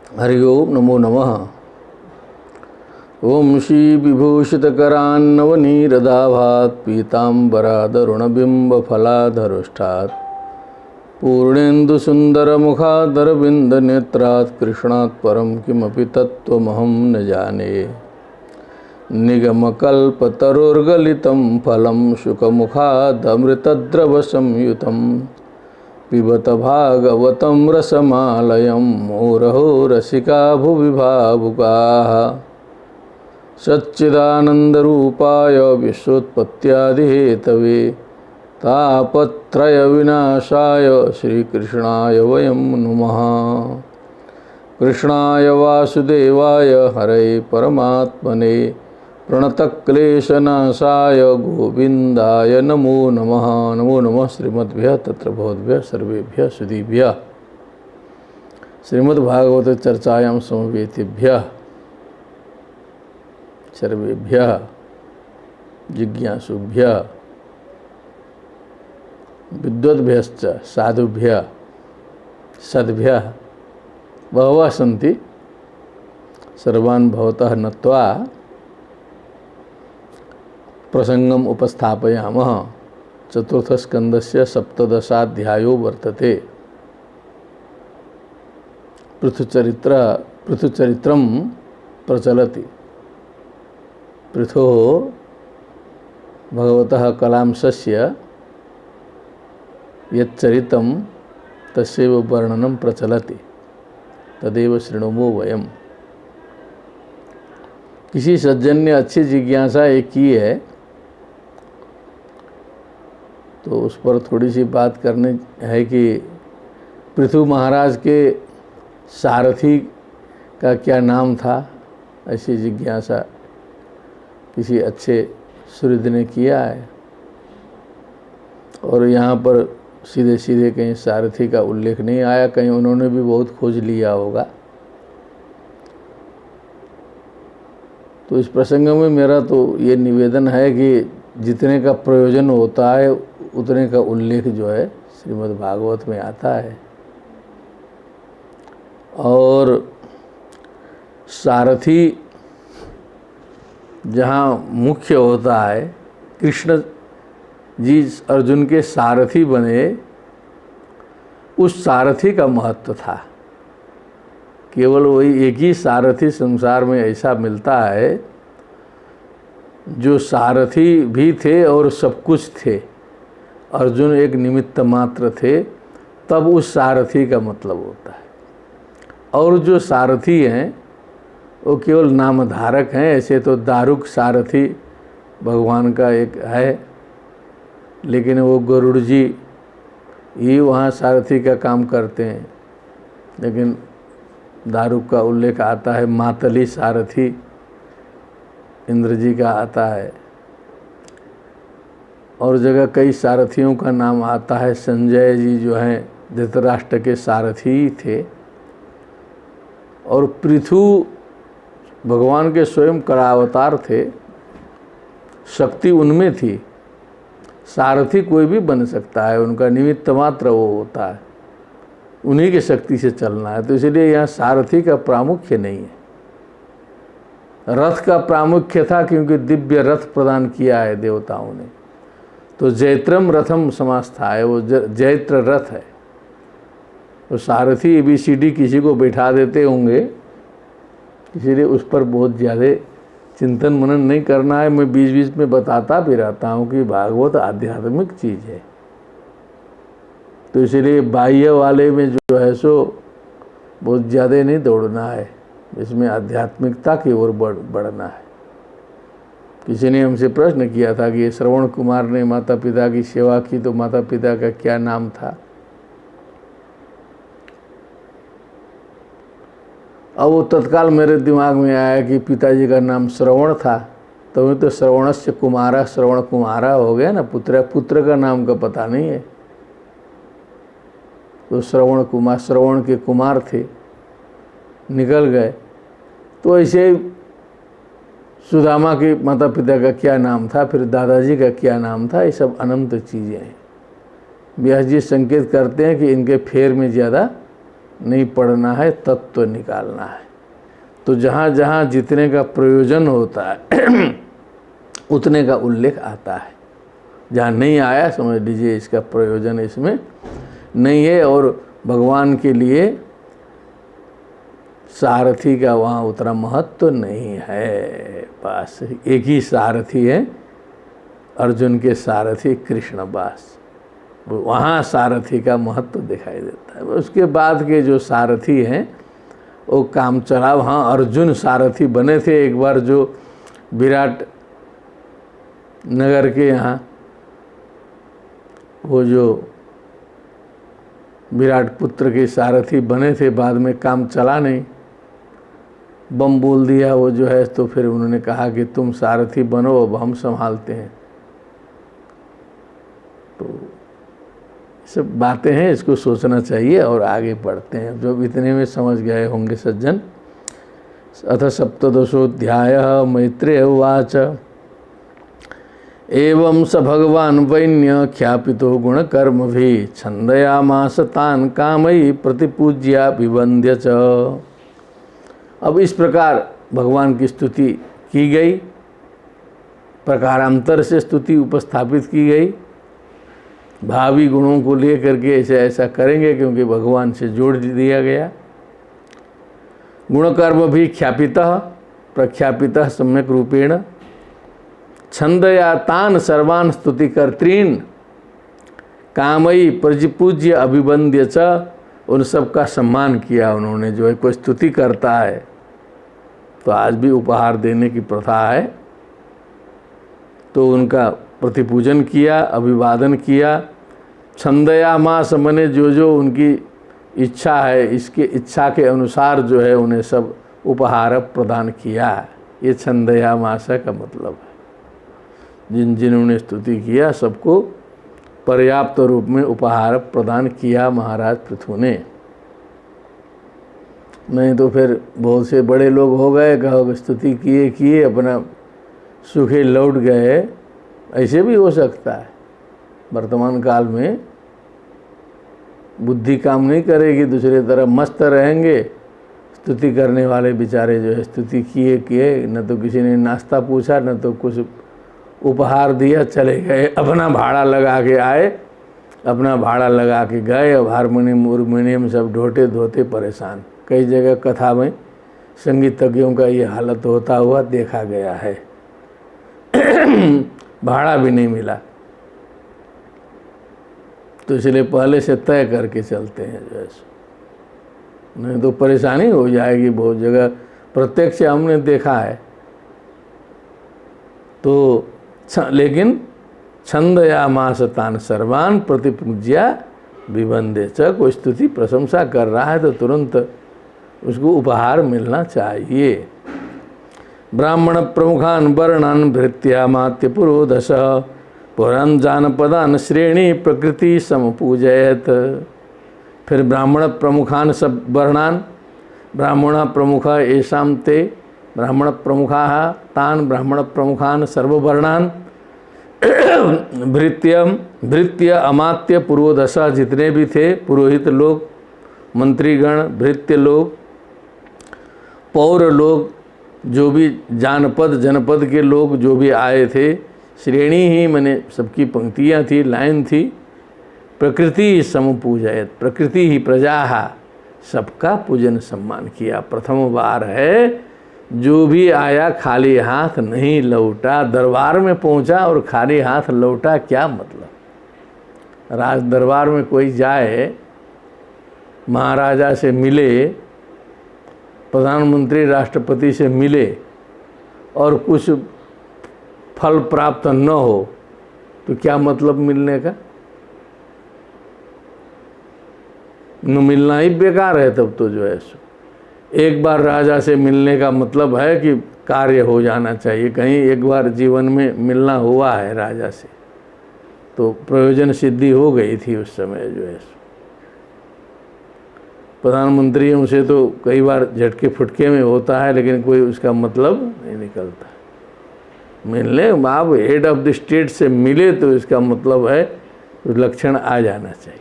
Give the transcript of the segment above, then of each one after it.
हरि ओम नमो नमः। ओम श्री विभूषितकरान्नवनीरदाभात् पीताम्बरादरुणबिम्बफलाधरुष्ठात् पूर्णेन्दुसुन्दरमुखादरविन्दनेत्रात् कृष्णात् परं किमपि तत्त्वमहं न जाने। निगमकल्पतरुर्गलितं फलं शुकमुखादमृतद्रवसंयुतं पिबत भागवतं रसमालयं मुहुरहो रसिका भुवि भावुकाः। सच्चिदानन्दरूपाय विश्वोत्पत्त्यादिहेतवे तापत्रयविनाशाय श्रीकृष्णाय वयं नुमः। कृष्णाय वासुदेवाय हरये परमात्मने प्रणतक्लेशनाशाय गोविन्दाय नमो नमः। नमो नमः श्रीमद्भ्यः तत्र भवद्भ्यः सर्वेभ्यः सुधीभ्यः श्रीमद्भागवत चर्चायां समवेतेभ्यः सर्वेभ्यः जिज्ञासुभ्यः विद्वद्भ्यश्च साधुभ्यः सद्भ्यः बहवः सन्ति। सर्वान् भवतः नत्वा प्रसंगम उपस्थापयामः। चतुर्थस्कन्धस्य सप्तदशाध्यायो वर्तते। पृथुचरित्रं प्रचलति। पृथोः भगवतः कलांशस्य यच्चरितं तस्यैव वर्णनं प्रचलति। तदेव शृणुमो वयम्। किसी सज्जन ने अच्छी जिज्ञासा एक की है तो उस पर थोड़ी सी बात करनी है कि पृथु महाराज के सारथी का क्या नाम था। ऐसी जिज्ञासा किसी अच्छे सूर्य ने किया है और यहाँ पर सीधे सीधे कहीं सारथी का उल्लेख नहीं आया। कहीं उन्होंने भी बहुत खोज लिया होगा। तो इस प्रसंग में मेरा तो ये निवेदन है कि जितने का प्रयोजन होता है उतने का उल्लेख जो है श्रीमद् भागवत में आता है। और सारथी जहाँ मुख्य होता है, कृष्ण जी अर्जुन के सारथी बने, उस सारथी का महत्व था। केवल वही एक ही सारथी संसार में ऐसा मिलता है जो सारथी भी थे और सब कुछ थे। अर्जुन एक निमित्त मात्र थे, तब उस सारथी का मतलब होता है। और जो सारथी हैं वो केवल नामधारक हैं। ऐसे तो दारुक सारथी भगवान का एक है, लेकिन वो गरुड़ जी ही वहाँ सारथी का काम करते हैं। लेकिन दारुक का उल्लेख आता है, मातली सारथी इंद्र जी का आता है। और जगह कई सारथियों का नाम आता है। संजय जी जो हैं धृतराष्ट्र के सारथी थे। और पृथु भगवान के स्वयं करावतार थे। शक्ति उनमें थी। सारथी कोई भी बन सकता है, उनका निमित्त मात्र वो होता है। उन्हीं की शक्ति से चलना है। तो इसलिए यहाँ सारथी का प्रामुख्य नहीं है। रथ का प्रामुख्य था, क्योंकि दिव्य रथ प्रदान किया है देवताओं ने। तो जैत्रम रथम समास था, है वो जैत्र रथ है। तो सारथी ABCD किसी को बैठा देते होंगे, इसीलिए उस पर बहुत ज़्यादा चिंतन मनन नहीं करना है। मैं बीच बीच में बताता भी रहता हूँ कि भागवत आध्यात्मिक चीज़ है। तो इसीलिए बाह्य वाले में जो है सो बहुत ज़्यादा नहीं दौड़ना है, इसमें आध्यात्मिकता की ओर बढ़ना है। किसी ने हमसे प्रश्न किया था कि ये श्रवण कुमार ने माता पिता की सेवा की, तो माता पिता का क्या नाम था। अब वो तत्काल मेरे दिमाग में आया कि पिताजी का नाम श्रवण था, तो श्रवणस्य कुमारा, श्रवण कुमारा हो गया ना। पुत्र का नाम का पता नहीं है। तो श्रवण कुमार, श्रवण के कुमार थे, निकल गए। तो ऐसे सुदामा के माता पिता का क्या नाम था, फिर दादाजी का क्या नाम था, ये सब अनंत चीज़ें हैं। व्यास जी संकेत करते हैं कि इनके फेर में ज़्यादा नहीं पढ़ना है, तत्व निकालना है। तो जहाँ जहाँ जितने का प्रयोजन होता है उतने का उल्लेख आता है। जहाँ नहीं आया समझ लीजिए इसका प्रयोजन इसमें नहीं है, और भगवान के लिए सारथी का वहाँ उतना महत्व तो नहीं है। बस एक ही सारथी है, अर्जुन के सारथी कृष्ण, बस वहाँ सारथी का महत्व दिखाई देता है। उसके बाद के जो सारथी हैं वो काम चला। वहाँ अर्जुन सारथी बने थे एक बार, जो विराट नगर के यहाँ वो जो विराट पुत्र के सारथी बने थे, बाद में काम चला नहीं, बम बोल दिया वो जो है, तो फिर उन्होंने कहा कि तुम सारथी बनो, अब हम संभालते हैं। तो सब बातें हैं, इसको सोचना चाहिए और आगे बढ़ते हैं। जो इतने में समझ गए होंगे सज्जन। अथ सप्तदशोऽध्यायः मैत्रेय उवाच एवं स भगवान् वैन्य ख्यापितो गुणकर्मभिः छन्दयामास तान् कामैः प्रतिपूज्य विवन्द्य च। अब इस प्रकार भगवान की स्तुति की गई, प्रकारांतर से स्तुति उपस्थापित की गई। भावी गुणों को लेकर के ऐसा ऐसा करेंगे क्योंकि भगवान से जोड़ दिया गया। गुणकर्म भी ख्यापितः प्रख्यापितः सम्यक रूपेण छंदया तान सर्वान् स्तुतिकर्तॄन् कामयी प्रतिपूज्य अभिवन्द्य च। उन सब का सम्मान किया उन्होंने। जो है कोई स्तुति करता है तो आज भी उपहार देने की प्रथा है, तो उनका प्रतिपूजन किया, अभिवादन किया। छंदयामास मने जो जो उनकी इच्छा है, इसके इच्छा के अनुसार जो है उन्हें सब उपहार प्रदान किया। ये छंदयामास का मतलब है। जिन जिन्होंने स्तुति किया सबको पर्याप्त रूप में उपहार प्रदान किया महाराज पृथु ने। नहीं तो फिर बहुत से बड़े लोग हो गए, कहो स्तुति किए किए अपना सूखे लौट गए, ऐसे भी हो सकता है। वर्तमान काल में बुद्धि काम नहीं करेगी, दूसरी तरफ मस्त रहेंगे। स्तुति करने वाले बेचारे जो है स्तुति किए किए, न तो किसी ने नाश्ता पूछा, न तो कुछ उपहार दिया, चले गए। अपना भाड़ा लगा के आए, अपना भाड़ा लगा के गए, अब हारमोनियम सब ढोते धोते परेशान। कई जगह कथा में संगीतज्ञों का ये हालत होता हुआ देखा गया है। भाड़ा भी नहीं मिला, तो इसलिए पहले से तय करके चलते हैं जो है, नहीं तो परेशानी हो जाएगी बहुत जगह। प्रत्यक्ष हमने देखा है। तो लेकिन छंदयामास तान सर्वान् प्रतिपूज्य विवन्द्य च। कोई स्तुति प्रशंसा कर रहा है तो तुरंत उसको उपहार मिलना चाहिए। ब्राह्मण प्रमुखान वर्णान भृत्यामात्य पुरोधस पुरान जानपदान श्रेणी प्रकृति समपूजयत। फिर ब्राह्मण प्रमुखान सब वर्णान, ब्राह्मण प्रमुख येषां ते ब्राह्मण प्रमुखाः तान ब्राह्मण प्रमुखान सर्ववर्णान भृत्य अमात्य पुरोधसा, जितने भी थे पुरोहित लोग, मंत्रीगण, भृत्य लोग, पौर लोग, जो भी जानपद जनपद के लोग जो भी आए थे, श्रेणी ही माने सबकी पंक्तियाँ थी, लाइन थी। प्रकृति समपूजयत, प्रकृति ही प्रजा, सबका पूजन सम्मान किया। प्रथम बार है जो भी आया खाली हाथ नहीं लौटा। दरबार में पहुंचा और खाली हाथ लौटा, क्या मतलब? राज दरबार में कोई जाए, महाराजा से मिले, प्रधानमंत्री राष्ट्रपति से मिले और कुछ फल प्राप्त न हो तो क्या मतलब मिलने का? न मिलना ही बेकार है तब तो जो है सो। एक बार राजा से मिलने का मतलब है कि कार्य हो जाना चाहिए। कहीं एक बार जीवन में मिलना हुआ है राजा से तो प्रयोजन सिद्धि हो गई थी उस समय जो है। प्रधानमंत्रियों से तो कई बार झटके फुटके में होता है, लेकिन कोई उसका मतलब नहीं निकलता। मिलने आप हेड ऑफ द स्टेट से मिले तो इसका मतलब है लक्षण आ जाना चाहिए।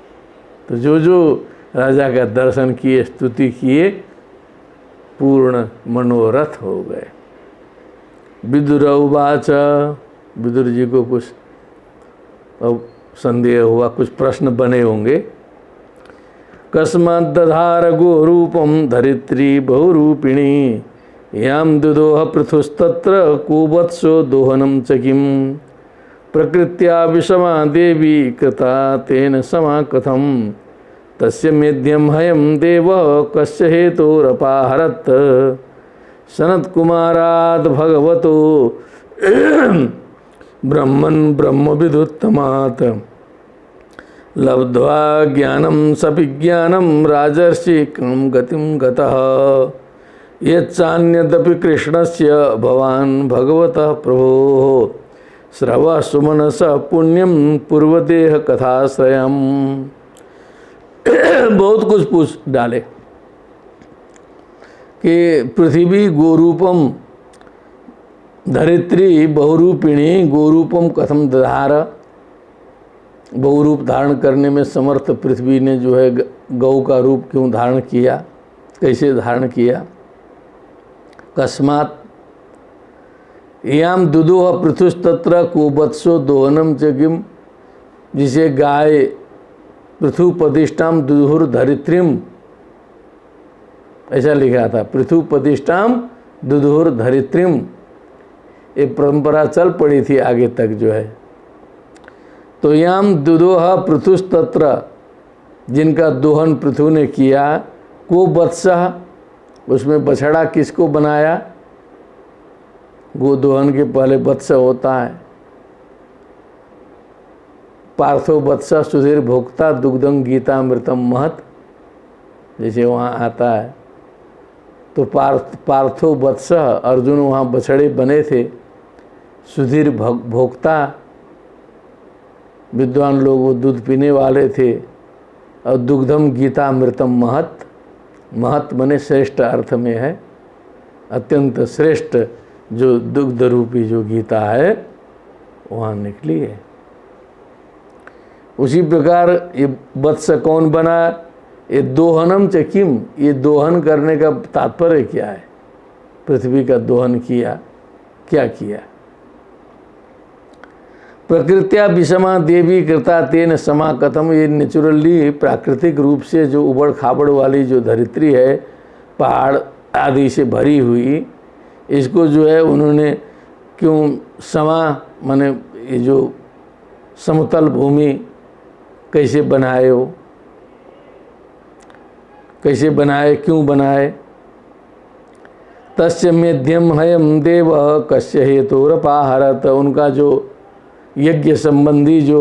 तो जो जो राजा का दर्शन किए, स्तुति किए, पूर्ण मनोरथ हो गए। विदुर उवाच, विदुर जी को कुछ अब संदेह हुआ, कुछ प्रश्न बने होंगे। कस्मात् दधार गोरूपम धरित्री बहुरूपिणी याम दुदोह पृथुस्तत्र को वत्सो दोहनम च किम प्रकृत्या विषमा देवी कृता तेन समा कथम तस्य मेध्यम हयम देव कस्य हेतोरपाहरत् सनत्कुमाराद् भगवतो ब्रह्मन् ब्रह्मविदुत्तमात् लब्ध्वा ज्ञानं सविज्ञानं राजर्षिकं गतिं गतः यच्चान्यदपि कृष्णस्य भवान् भगवतः प्रभोः श्रवः सुमनसः पुण्यं पूर्वदेह कथाश्रयम्। बहुत कुछ पूछ डाले कि पृथ्वी गोरूपम धरित्री बहुरूपिणी गोरूपम कथम दधार, बहुरूप धारण करने में समर्थ पृथ्वी ने जो है गौ का रूप क्यों धारण किया, कैसे धारण किया। कस्मात् याम दुदोह पृथुस्तत्र को वत्सो दोहनम च किम, जिसे गाय पृथुपदिष्टाम दुदुहुर धरित्रीम, ऐसा लिखा था, पृथुपदिष्टाम दुदुहुर धरित्रीम, एक परंपरा चल पड़ी थी आगे तक जो है। तो याम दुदोह पृथुस्तत्र, जिनका दोहन पृथु ने किया, को वत्सः, उसमें बछड़ा किसको बनाया, गोदोहन के पहले वत्स होता है। पार्थो वत्स सुधीर भोक्ता दुग्धं गीतामृतम महत, जैसे वहाँ आता है। तो पार्थो वत्स, अर्जुन वहाँ बछड़े बने थे। सुधीर भोक्ता, विद्वान लोग वो दूध पीने वाले थे। और दुग्धम गीतामृतम महत, महत बने श्रेष्ठ अर्थ में है, अत्यंत श्रेष्ठ जो दुग्ध रूपी जो गीता है वहाँ निकली है। उसी प्रकार ये वत्स कौन बना, ये दोहनम च किम, ये दोहन करने का तात्पर्य क्या है, पृथ्वी का दोहन किया, क्या किया। प्रकृत्या विषमा देवी कृता तेन समा कथम, ये नेचुरली प्राकृतिक रूप से जो उबड़ खाबड़ वाली जो धरित्री है, पहाड़ आदि से भरी हुई, इसको जो है उन्होंने क्यों समा, माने ये जो समतल भूमि कैसे बनाए हो, कैसे बनाए, क्यों बनाए। तस्य मेध्यम हयम देव कस्य हेतोरपाहरत, उनका जो यज्ञ संबंधी जो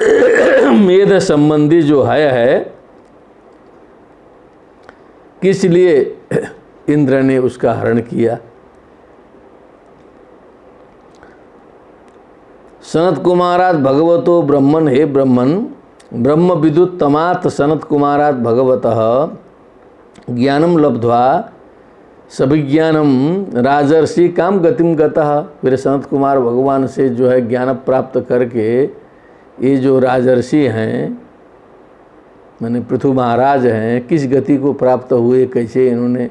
मेध संबंधी जो है, किस लिए इंद्र ने उसका हरण किया। सनत कुमारात भगवतो ब्रह्मन, हे ब्रह्मन, ब्रह्म विदुत्तमात् सनत कुमारात भगवतः ज्ञानम लब्ध्वा सभिज्ञानम राजर्षि काम गतिम गतः। फिर सनत कुमार भगवान से जो है ज्ञान प्राप्त करके ये जो राजर्षि हैं, माने पृथु महाराज हैं, किस गति को प्राप्त हुए, कैसे इन्होंने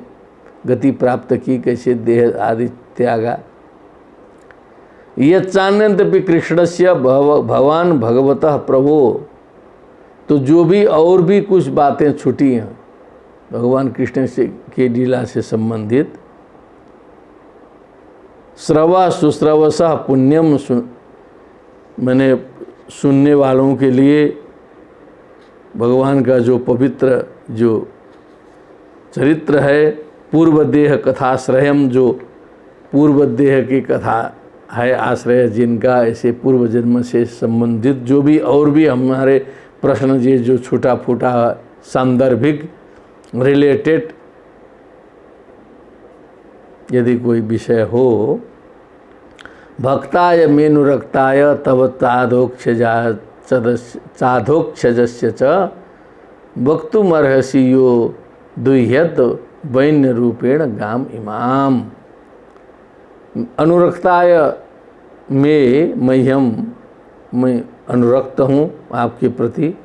गति प्राप्त की, कैसे देह आदि त्यागा। यच्चान्यन्तपि कृष्णस्य भगवान भगवतः प्रभो, तो जो भी और भी कुछ बातें छुटी हैं भगवान कृष्ण से की लीला से संबंधित, श्रवा सुश्रवसः पुण्यम, मैंने सुनने वालों के लिए भगवान का जो पवित्र जो चरित्र है, पूर्व देह कथाश्रयम, जो पूर्व देह की कथा है आश्रय, जिनका ऐसे पूर्व जन्म से संबंधित जो भी और भी हमारे प्रश्न ये जो छोटा फूटा सांदर्भिक रिलेटेड यदि कोई विषय हो, भक्ताय मेनुरक्ताय तव चाधोक्षजस्य च वक्तुमर्हसि यो दुह्यत वैन्य रूपेण गाम इमाम। अनुरक्ताय में मैं अनुरक्त हूँ आपके प्रति,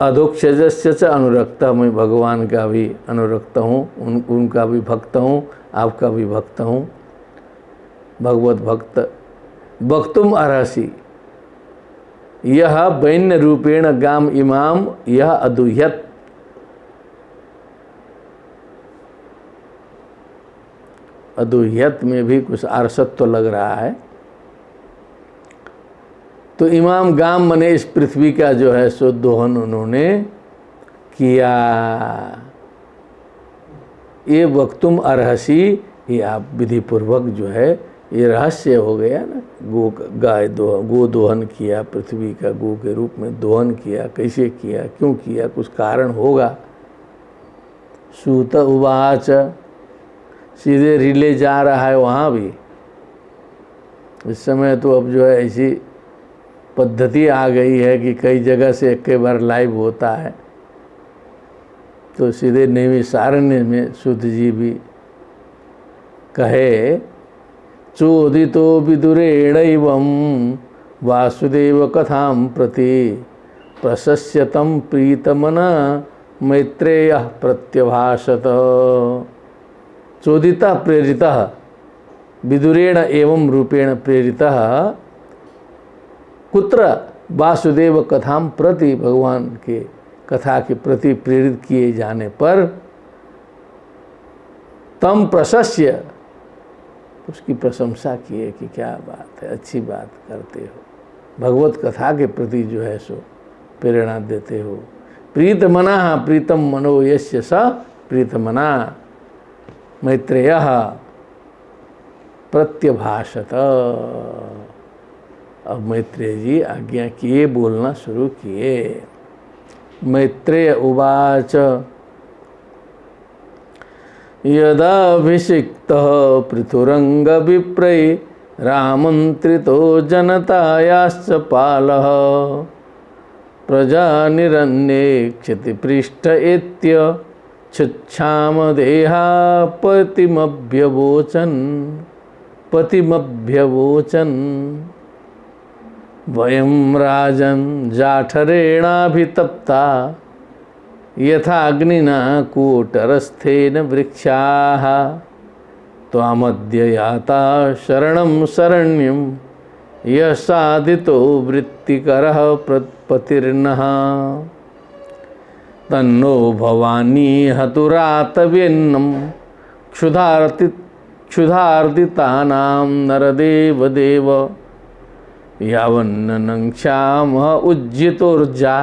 अधोक्षजस्य च अनुरक्ता, मैं भगवान का भी अनुरक्त हूँ, उनका भी भक्त हूँ, आपका भी भक्त हूँ, भगवत भक्त। वक्तुम अर्हसि यह वैन्य रूपेण गाम इमाम यह अदुह्यत। अदुह्यत में भी कुछ आरसत्व लग रहा है। तो इमाम गाम मने इस पृथ्वी का जो है सो दोहन उन्होंने किया। ये वक्तुम अर्हसि, ये आप विधि पूर्वक जो है, ये रहस्य हो गया ना। गो दोहन किया, पृथ्वी का गो के रूप में दोहन किया। कैसे किया, क्यों किया, कुछ कारण होगा। सूत उवाच, सीधे रिले जा रहा है वहाँ भी। इस समय तो अब जो है ऐसी पद्धति आ गई है कि कई जगह से एक बार लाइव होता है। तो सीधे नैमिषारण्य में सूत जी भी कहे, चोदितो विदुरेणैवं वासुदेव कथां प्रति प्रशस्यतं प्रीतमना मैत्रेयः प्रत्यभाषत। चोदिता प्रेरितः विदुरेण एवं रूपेण प्रेरितः कुत्र वासुदेव कथां प्रति, भगवान के कथा के प्रति प्रेरित किए जाने पर तम प्रशस्य, उसकी प्रशंसा किए कि क्या बात है, अच्छी बात करते हो, भगवत कथा के प्रति जो है सो प्रेरणा देते हो। प्रीत मना प्रीतम मनो यस्य स प्रीत मना मैत्रेयः प्रत्यभाषत। अब मैत्रेय जी आज्ञा किए, बोलना शुरू किए। मैत्रेय उवाच, यदाभिषिक्तः पृथुरंग विप्रैः रामन्त्रितो जनतायाश्च पालः प्रजानिरन्ये क्षतिपृष्ठ एत्य छुच्छाम देहा पतिमभ्यवोचन् वयं राजन् जाठरेणाभितप्ता यथाग्निना कूटरस्थेन वृक्षाः त्वामद्य याता शरणं शरण्यं यः साधितो वृत्तिकरः पतिर्नः तन्नो भवानी हतुरातवेन्नं क्षुधार्दितानां नरदेवदेव यावन्न क्षामः उज्जितोर्जा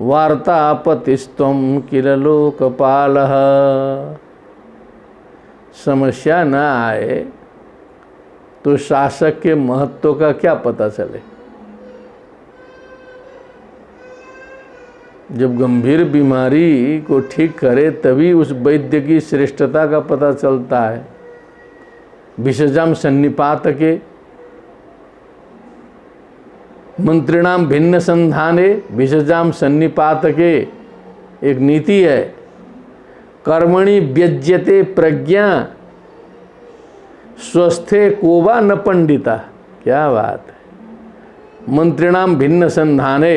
वार्तापतिस्त्वं किल लोकपालः। समस्या न आए तो शासक के महत्व का क्या पता चले। जब गंभीर बीमारी को ठीक करे तभी उस वैद्य की श्रेष्ठता का पता चलता है। विषजाम सन्निपात के मंत्रिणाम भिन्न संधाने विषजाम सन्निपात के एक नीति है। कर्मणि व्यज्यते प्रज्ञा स्वस्थे कोवा न पंडिता। क्या बात है। मंत्रिणाम भिन्न संधाने,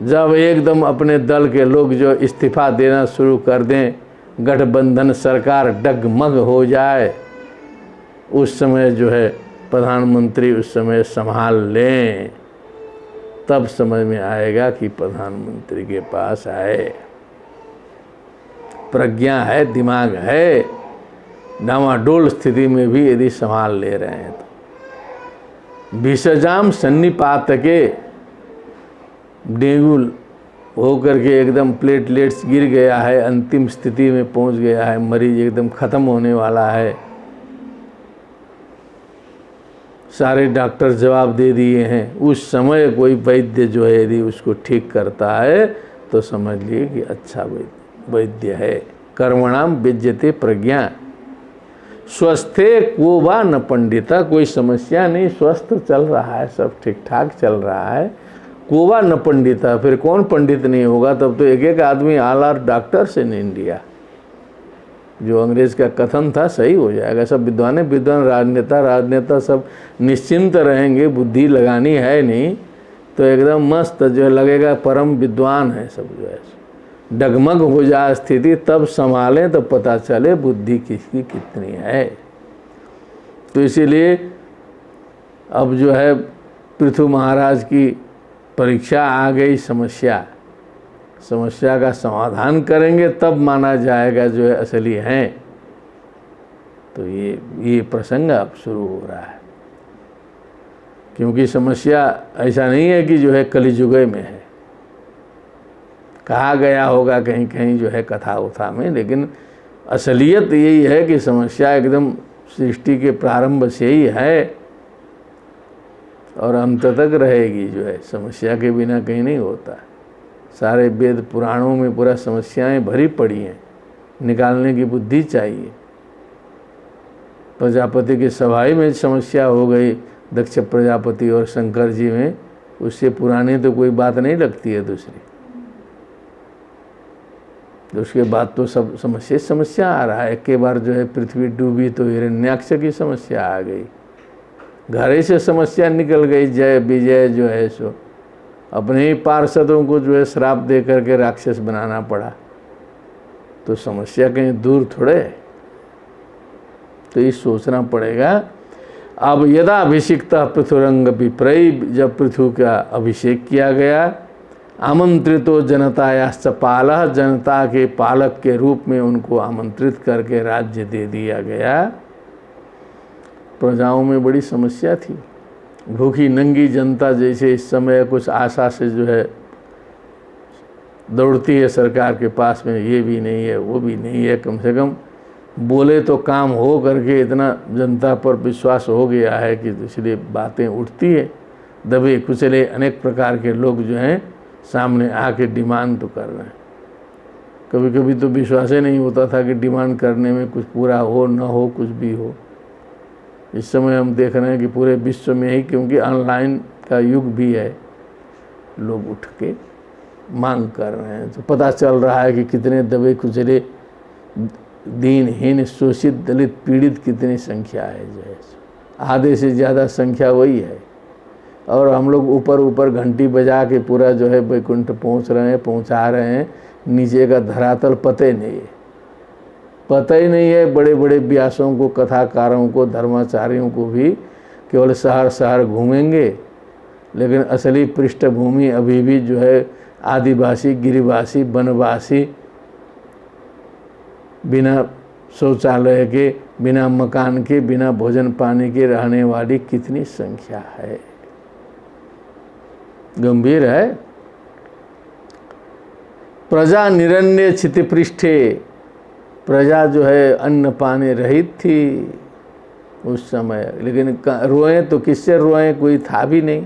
जब एकदम अपने दल के लोग जो इस्तीफा देना शुरू कर दें, गठबंधन सरकार डगमग हो जाए, उस समय जो है प्रधानमंत्री उस समय संभाल लें, तब समझ में आएगा कि प्रधानमंत्री के पास है प्रज्ञा है, दिमाग है। डामाडोल स्थिति में भी यदि संभाल ले रहे हैं तो। विषजाम सन्निपात के, डेंगू हो करके एकदम प्लेटलेट्स गिर गया है, अंतिम स्थिति में पहुंच गया है, मरीज एकदम ख़त्म होने वाला है, सारे डॉक्टर जवाब दे दिए हैं, उस समय कोई वैद्य जो है यदि उसको ठीक करता है तो समझ लिए कि अच्छा वैद्य है। कर्मणाम विज्यते प्रज्ञा स्वस्थे को वा न पंडिता, कोई समस्या नहीं, स्वस्थ चल रहा है, सब ठीक ठाक चल रहा है। कोवा न पंडिता, फिर कौन पंडित नहीं होगा। तब तो एक एक आदमी all are doctors in India. जो अंग्रेज का कथन था सही हो जाएगा। सब विद्वान, राजनेता सब निश्चिंत रहेंगे, बुद्धि लगानी है नहीं तो एकदम मस्त जो लगेगा परम विद्वान है सब जो है। डगमग हो जाए स्थिति तब संभालें तो पता चले बुद्धि किसकी कितनी है। तो इसीलिए अब जो है पृथु महाराज की परीक्षा आ गई, समस्या का समाधान करेंगे तब माना जाएगा जो है असली हैं। तो ये प्रसंग अब शुरू हो रहा है, क्योंकि समस्या ऐसा नहीं है कि जो है कलियुग में है, कहा गया होगा कहीं कहीं जो है कथा उथा में, लेकिन असलियत यही है कि समस्या एकदम सृष्टि के प्रारंभ से ही है और अंत तक रहेगी। जो है समस्या के बिना कहीं नहीं होता। सारे वेद पुराणों में पूरा समस्याएं भरी पड़ी हैं, निकालने की बुद्धि चाहिए। प्रजापति की सभाई में समस्या हो गई, दक्ष प्रजापति और शंकर जी में, उससे पुरानी तो कोई बात नहीं लगती है दूसरी। तो उसके बाद तो सब समस्या आ रहा है। एक के बार जो है पृथ्वी डूबी तो हिरण्याक्ष की समस्या आ गई, घरे से समस्या निकल गई। जय विजय जो है सो अपने ही पार्षदों को जो है श्राप दे करके राक्षस बनाना पड़ा। तो समस्या कहीं दूर थोड़े। तो ये सोचना पड़ेगा। अब यदा अभिषिक्तः पृथुरंग विप्रय, जब पृथु का अभिषेक किया गया, आमंत्रितो जनतायाश्च पालः, जनता के पालक के रूप में उनको आमंत्रित करके राज्य दे दिया गया। प्रजाओं में बड़ी समस्या थी। भूखी नंगी जनता जैसे इस समय कुछ आशा से जो है दौड़ती है सरकार के पास में, ये भी नहीं है वो भी नहीं है, कम से कम बोले तो काम हो करके इतना जनता पर विश्वास हो गया है कि इसलिए बातें उठती है। दबे कुचले अनेक प्रकार के लोग जो हैं सामने आके डिमांड तो कर रहे हैं। कभी कभी तो विश्वास ही नहीं होता था कि डिमांड करने में कुछ पूरा हो न हो, कुछ भी हो। इस समय हम देख रहे हैं कि पूरे विश्व में ही, क्योंकि ऑनलाइन का युग भी है, लोग उठ के मांग कर रहे हैं। तो पता चल रहा है कि कितने दबे कुचले, दीनहीन, शोषित, दलित, पीड़ित कितनी संख्या है। जो है आधे से ज़्यादा संख्या वही है। और हम लोग ऊपर घंटी बजा के पूरा जो है वैकुंठ पहुंचा रहे हैं, नीचे का धरातल पता ही नहीं है। बड़े बड़े व्यासों को, कथाकारों को, धर्माचार्यों को भी केवल शहर घूमेंगे, लेकिन असली पृष्ठभूमि अभी भी जो है आदिवासी, गिरिवासी, वनवासी, बिना शौचालय के, बिना मकान के, बिना भोजन पानी के रहने वाली कितनी संख्या है। गंभीर है। प्रजा निरण्य क्षितिपृष्ठे, प्रजा जो है अन्न पानी रहित थी उस समय, लेकिन रोए तो किससे रोए, कोई था भी नहीं।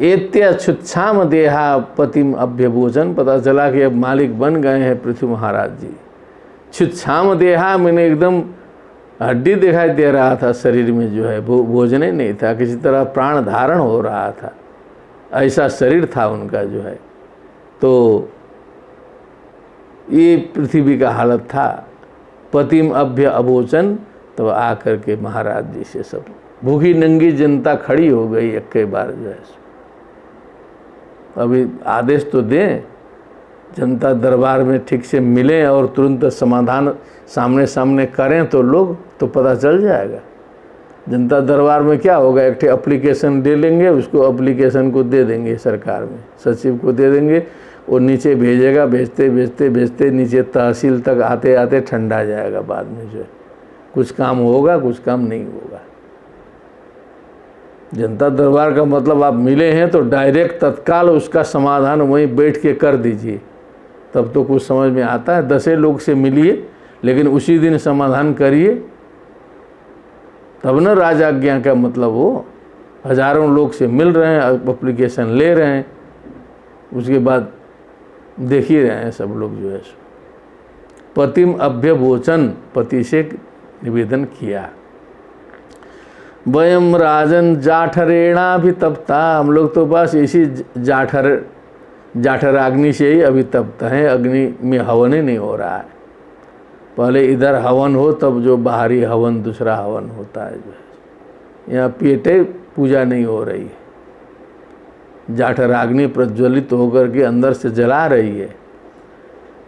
एत्य क्षुच्छाम देहा पतिम अभ्यभोजन, पता चला कि अब मालिक बन गए हैं पृथु महाराज जी। क्षुच्छाम देहा मैंने एकदम हड्डी दिखाई दे रहा था शरीर में, जो है वो भोजन ही नहीं था, किसी तरह प्राण धारण हो रहा था, ऐसा शरीर था उनका जो है। तो ये पृथ्वी का हालत था। पतिम अभ्य अभोचन, तो आकर के महाराज जी से सब भूखी नंगी जनता खड़ी हो गई एक के बार जो है। अभी आदेश तो दें, जनता दरबार में ठीक से मिलें और तुरंत समाधान सामने सामने करें तो लोग तो पता चल जाएगा। जनता दरबार में क्या होगा, एक एप्लीकेशन दे लेंगे, उसको एप्लीकेशन को दे देंगे सरकार में, सचिव को दे देंगे, वो नीचे भेजेगा, भेजते नीचे तहसील तक आते आते ठंडा जाएगा। बाद में जो है कुछ काम होगा, कुछ काम नहीं होगा। जनता दरबार का मतलब आप मिले हैं तो डायरेक्ट तत्काल उसका समाधान वहीं बैठ के कर दीजिए, तब तो कुछ समझ में आता है। 10 लोग से मिलिए, लेकिन उसी दिन समाधान करिए, तब न राजाज्ञा का मतलब हो। हजारों लोग से मिल रहे हैं, एप्लीकेशन ले रहे हैं, उसके बाद देख ही रहे हैं सब लोग जो है। पतिम अभ्यभोचन, पति से निवेदन किया। वयम राजन जाठरेणा भी तपता, हम लोग तो बस इसी जाठर अग्नि से ही अभी तपते हैं, अग्नि में हवन ही नहीं हो रहा है। पहले इधर हवन हो तब जो बाहरी हवन, दूसरा हवन होता है जो है। यहाँ पेटे पूजा नहीं हो रही है, जाठराग्नि प्रज्वलित होकर के अंदर से जला रही है।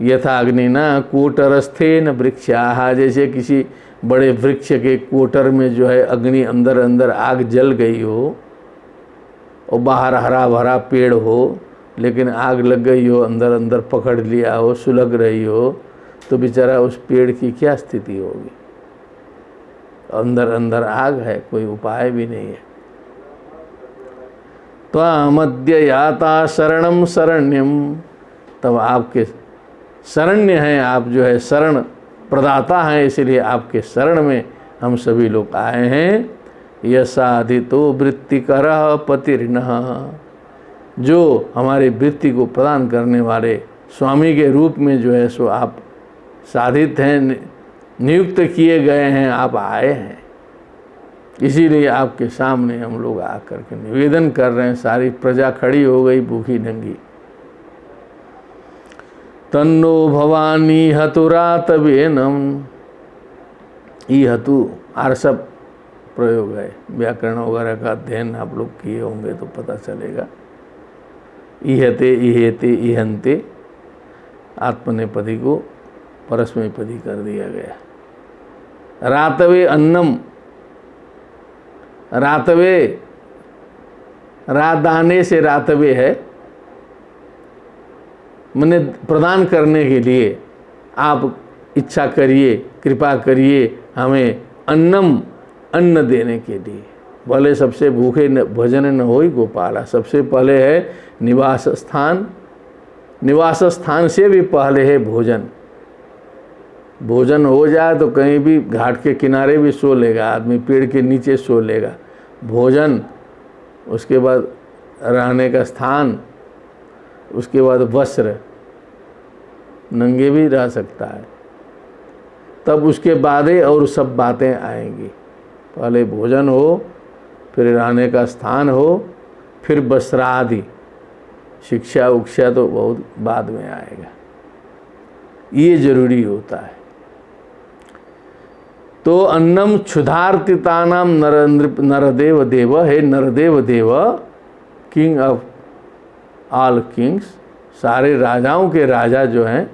यथा अग्निना कोटरस्थेन वृक्षाः, जैसे किसी बड़े वृक्ष के कोटर में जो है अग्नि अंदर अंदर आग जल गई हो और बाहर हरा भरा पेड़ हो, लेकिन आग लग गई हो, अंदर अंदर पकड़ लिया हो, सुलग रही हो, तो बेचारा उस पेड़ की क्या स्थिति होगी। अंदर अंदर आग है, कोई उपाय भी नहीं है। त्वामद्य याता शरणम शरण्यम, तब आपके शरण्य हैं, आप जो है शरण प्रदाता हैं, इसलिए आपके शरण में हम सभी लोग आए हैं। यसाधितो वृत्तिकरः पतिर्नः, जो हमारे वृत्ति को प्रदान करने वाले स्वामी के रूप में जो है सो आप साधित हैं, नियुक्त किए गए हैं, आप आए हैं। इसीलिए आपके सामने हम लोग आकर के निवेदन कर रहे हैं। सारी प्रजा खड़ी हो गई भूखी नंगी। तन्नो भवानी हतुरातवेनम, ई हतु आर्षभ प्रयोग है, व्याकरण वगैरह का अध्ययन आप लोग किए होंगे तो पता चलेगा। इहते इहेते इहंते, आत्मनेपदी को परस्मैपदी कर दिया गया। रातवे अन्नम, रातवे रादाने से रातवे है, मैंने प्रदान करने के लिए आप इच्छा करिए, कृपा करिए हमें अन्नम, अन्न देने के लिए। भले सबसे भूखे भजन न होई गोपाला, सबसे पहले है निवास स्थान, निवास स्थान से भी पहले है भोजन। भोजन हो जाए तो कहीं भी घाट के किनारे भी सो लेगा आदमी, पेड़ के नीचे सो लेगा। भोजन, उसके बाद रहने का स्थान, उसके बाद वस्त्र, नंगे भी रह सकता है, तब उसके बाद ही और सब बातें आएंगी। पहले भोजन हो, फिर रहने का स्थान हो, फिर वस्त्रादि, शिक्षा उक्षा तो बहुत बाद में आएगा। ये जरूरी होता है। तो अन्नम क्षुधार्तितानाम नरदेव देव, हे नरदेव देव, किंग ऑफ ऑल किंग्स, सारे राजाओं के राजा जो हैं,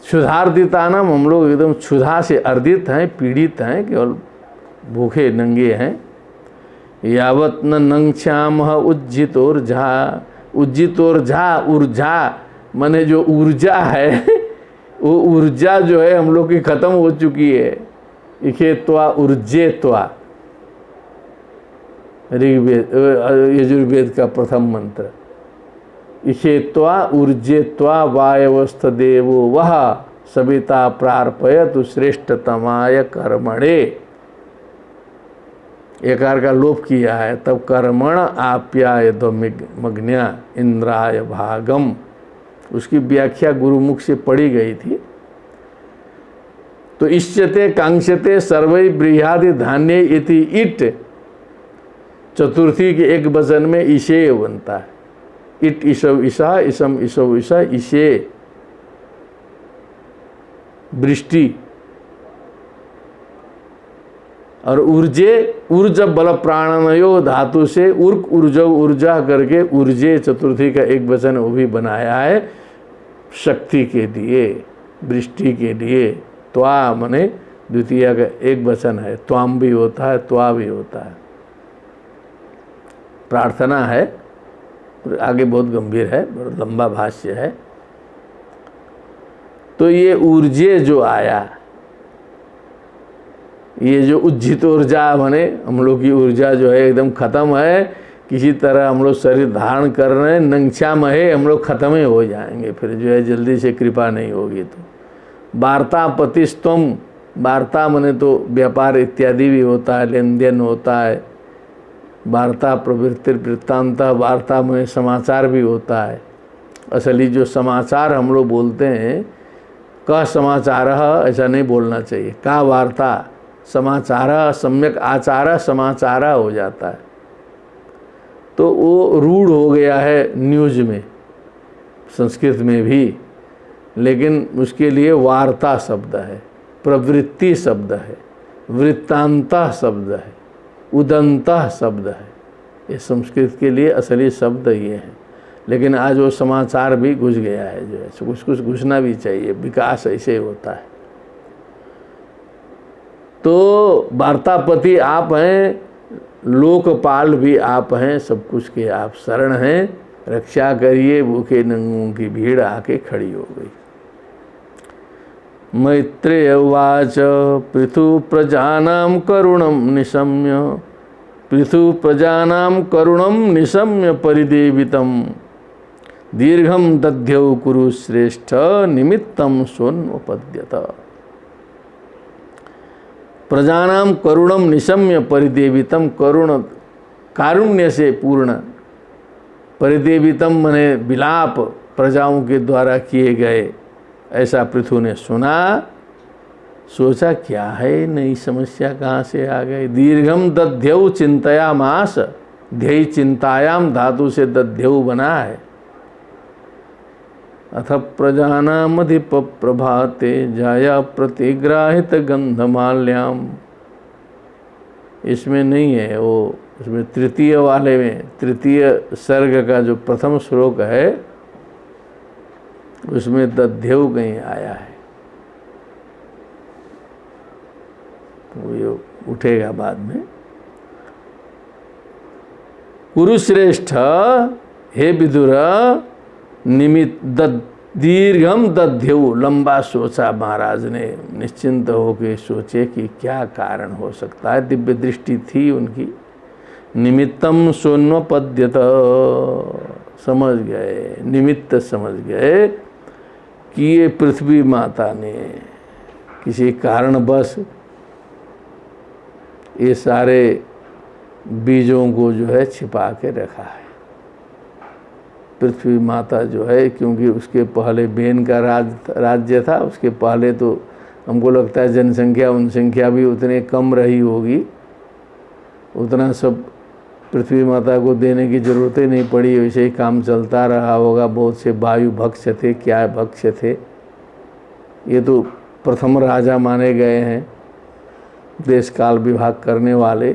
क्षुधार्दितानाम, हम लोग एकदम क्षुधा से अर्दित हैं, पीड़ित हैं, केवल भूखे नंगे हैं। यावत न नंक्षाम उज्जितोर्झा, उज्जितोर्झा, ऊर्जा माने जो ऊर्जा है वो ऊर्जा जो है हम लोग की खत्म हो चुकी है। इखेत्वा ऊर्जेत्वा, ऋग्वेद यजुर्वेद का प्रथम मंत्र। इखेत्वा ऊर्जेत्वा वायवस्थ देवो वह सविता प्रार्पयतु श्रेष्ठतमाय कर्मणे, एकार का लोप किया है, तब कर्मण आप्याय मग्न्या इंद्राय भागम, उसकी व्याख्या गुरुमुख से पढ़ी गई थी। तो इष्यते कांक्षते सर्वै बृहादि धान्य इति इट, चतुर्थी के एक वचन में इशे बनता है। इट ईशव ईशा, इसम ईशव ईशा, इशे वृष्टि। और ऊर्जे, ऊर्ज बल प्राणनयो धातु से उर्क ऊर्जव ऊर्जा करके ऊर्जे चतुर्थी का एक वचन वो भी बनाया है, शक्ति के लिए, वृष्टि के लिए। त्वा मने द्वितीय का एक वचन है, त्वाम भी होता है, त्वा भी होता है। प्रार्थना है, आगे बहुत गंभीर है, बहुत लंबा भाष्य है। तो ये ऊर्जे जो आया, ये जो उज्जित ऊर्जा बने, हम लोग की ऊर्जा जो है एकदम ख़त्म है, किसी तरह हम लोग शरीर धारण कर रहे हैं, नंक्षा महे हम लोग ख़त्म ही हो जाएंगे फिर जो है, जल्दी से कृपा नहीं होगी तो। वार्ता पतिस्तम, वार्ता मने तो व्यापार इत्यादि भी होता है, लेन देन होता है। वार्ता प्रवृत्ति वृत्तांत, वार्ता में समाचार भी होता है। असली जो समाचार हम लोग बोलते हैं, का समाचार, ऐसा नहीं बोलना चाहिए, का वार्ता, समाचार, सम्यक आचार समाचार हो जाता है। तो वो रूढ़ हो गया है न्यूज में, संस्कृत में भी, लेकिन उसके लिए वार्ता शब्द है, प्रवृत्ति शब्द है, वृत्तांत शब्द है, उदंत शब्द है। ये संस्कृत के लिए असली शब्द ये है, लेकिन आज वो समाचार भी घुस गया है, जो है कुछ कुछ घुसना भी चाहिए, विकास ऐसे ही होता है। तो वार्तापति आप हैं, लोकपाल भी आप हैं, सब कुछ के आप शरण हैं, रक्षा करिए। भूखे नंगों की भीड़ आके खड़ी हो गई। मैत्रेय उवाच पृथु प्रजानां करुणं निशम्य, पृथु प्रजानां करुणं निशम्य परिदेवितं, दीर्घं दध्यौ कुरुश्रेष्ठ निमित्तं सोन्वपद्यत। प्रजानां करुणम निशम्य परिदेवितम, करुण कारुण्य से पूर्ण, परिदेवितम मने विलाप प्रजाओं के द्वारा किए गए, ऐसा पृथु ने सुना। सोचा क्या है नई समस्या कहाँ से आ गई। दीर्घम दध्यौ चिंतयामास, ध्यय चिंतायाम धातु से दध्यौ बना है। अथ प्रजानामधिप प्रभाते जाया प्रतिग्राहित गंधमाल्याम, इसमें नहीं है वो, उसमें तृतीय वाले में तृतीय सर्ग का जो प्रथम श्लोक है उसमें दध्यौ कहीं आया है, तो ये उठेगा बाद में। कुरुश्रेष्ठ हे विदुर, निमित्त दीर्घम दध्यौ, लंबा सोचा महाराज ने, निश्चिंत होकर सोचे कि क्या कारण हो सकता है। दिव्य दृष्टि थी उनकी। निमित्तम सोन्वपद्यत, समझ गए, निमित्त समझ गए कि ये पृथ्वी माता ने किसी कारणवश ये सारे बीजों को जो है छिपा के रखा है। पृथ्वी माता जो है, क्योंकि उसके पहले बेन का राज्य था, उसके पहले तो हमको लगता है जनसंख्या उनसंख्या भी उतने कम रही होगी, उतना सब पृथ्वी माता को देने की ज़रूरत ही नहीं पड़ी, वैसे ही काम चलता रहा होगा। बहुत से वायु भक्ष थे, क्या भक्ष थे, ये तो प्रथम राजा माने गए हैं देश काल विभाग करने वाले।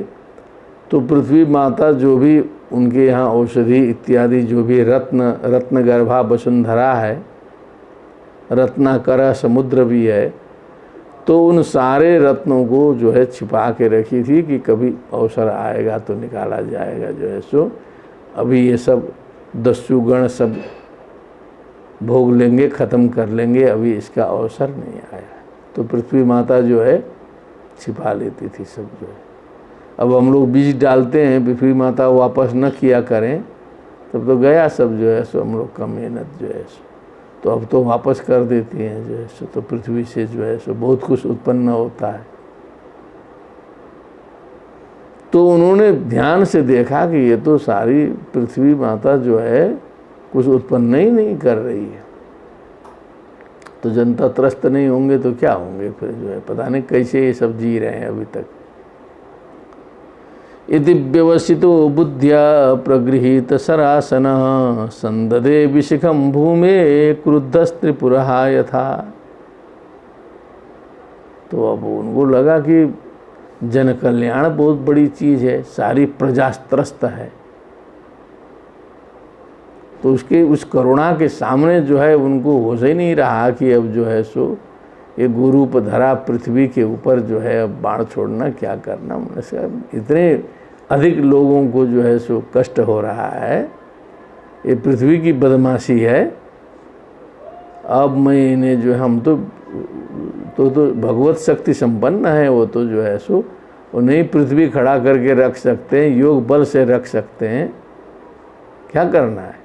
तो पृथ्वी माता जो भी उनके यहाँ औषधि इत्यादि जो भी रत्न गर्भा वसुंधरा है, रत्नाकरा समुद्र भी है, तो उन सारे रत्नों को जो है छिपा के रखी थी कि कभी अवसर आएगा तो निकाला जाएगा जो है सो। अभी ये सब दस्युगण सब भोग लेंगे, ख़त्म कर लेंगे, अभी इसका अवसर नहीं आया। तो पृथ्वी माता जो है छिपा लेती थी सब जो है। अब हम लोग बीज डालते हैं, पृथ्वी माता वापस न किया करें तब तो गया सब जो है सो, हम लोग का मेहनत जो है सो। तो अब तो वापस कर देती हैं जो है सो, तो पृथ्वी से जो है सो बहुत कुछ उत्पन्न होता है। तो उन्होंने ध्यान से देखा कि ये तो सारी पृथ्वी माता जो है कुछ उत्पन्न ही नहीं कर रही है, तो जनता त्रस्त नहीं होंगे तो क्या होंगे फिर जो है, पता नहीं कैसे ये सब जी रहे हैं अभी तक। इति व्यवसितो बुद्ध्या प्रगृहीत सरासन, संददे विशिखम भूमे क्रुद्धस्त्रिपुरः यथा। तो अब उनको लगा कि जन कल्याण बहुत बड़ी चीज़ है, सारी प्रजा त्रस्त है, तो उसके उस करुणा के सामने जो है उनको होश ही नहीं रहा कि अब जो है सो ये गुरूप धरा पृथ्वी के ऊपर जो है अब बाण छोड़ना क्या करना। इतने अधिक लोगों को जो है सो कष्ट हो रहा है, ये पृथ्वी की बदमाशी है। अब मैं इन्हें जो है, हम तो भगवत शक्ति संपन्न है वो, तो जो है सो उन्हें पृथ्वी खड़ा करके रख सकते हैं, योग बल से रख सकते हैं, क्या करना है।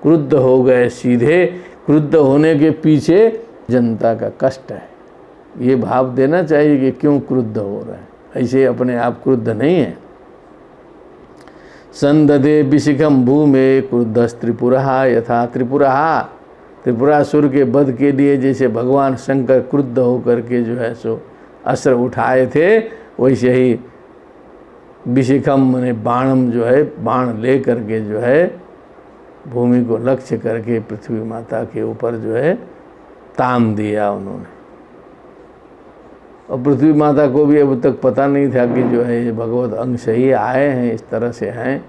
क्रुद्ध हो गए सीधे, क्रुद्ध होने के पीछे जनता का कष्ट है, ये भाव देना चाहिए कि क्यों क्रुद्ध हो रहे हैं, ऐसे अपने आप क्रुद्ध नहीं है। संददे विशिखम भूमे क्रुद्धस्त्रिपुरः यथा। त्रिपुरासुर के वध के लिए जैसे भगवान शंकर क्रुद्ध होकर के जो है सो अस्त्र उठाए थे, वैसे ही विशिखम माने बाणम जो है, बाण ले करके जो है भूमि को लक्ष्य करके पृथ्वी माता के ऊपर जो है तान दिया उन्होंने। और पृथ्वी माता को भी अब तक पता नहीं था कि जो है ये भगवत अंश ही आए हैं, इस तरह से हैं,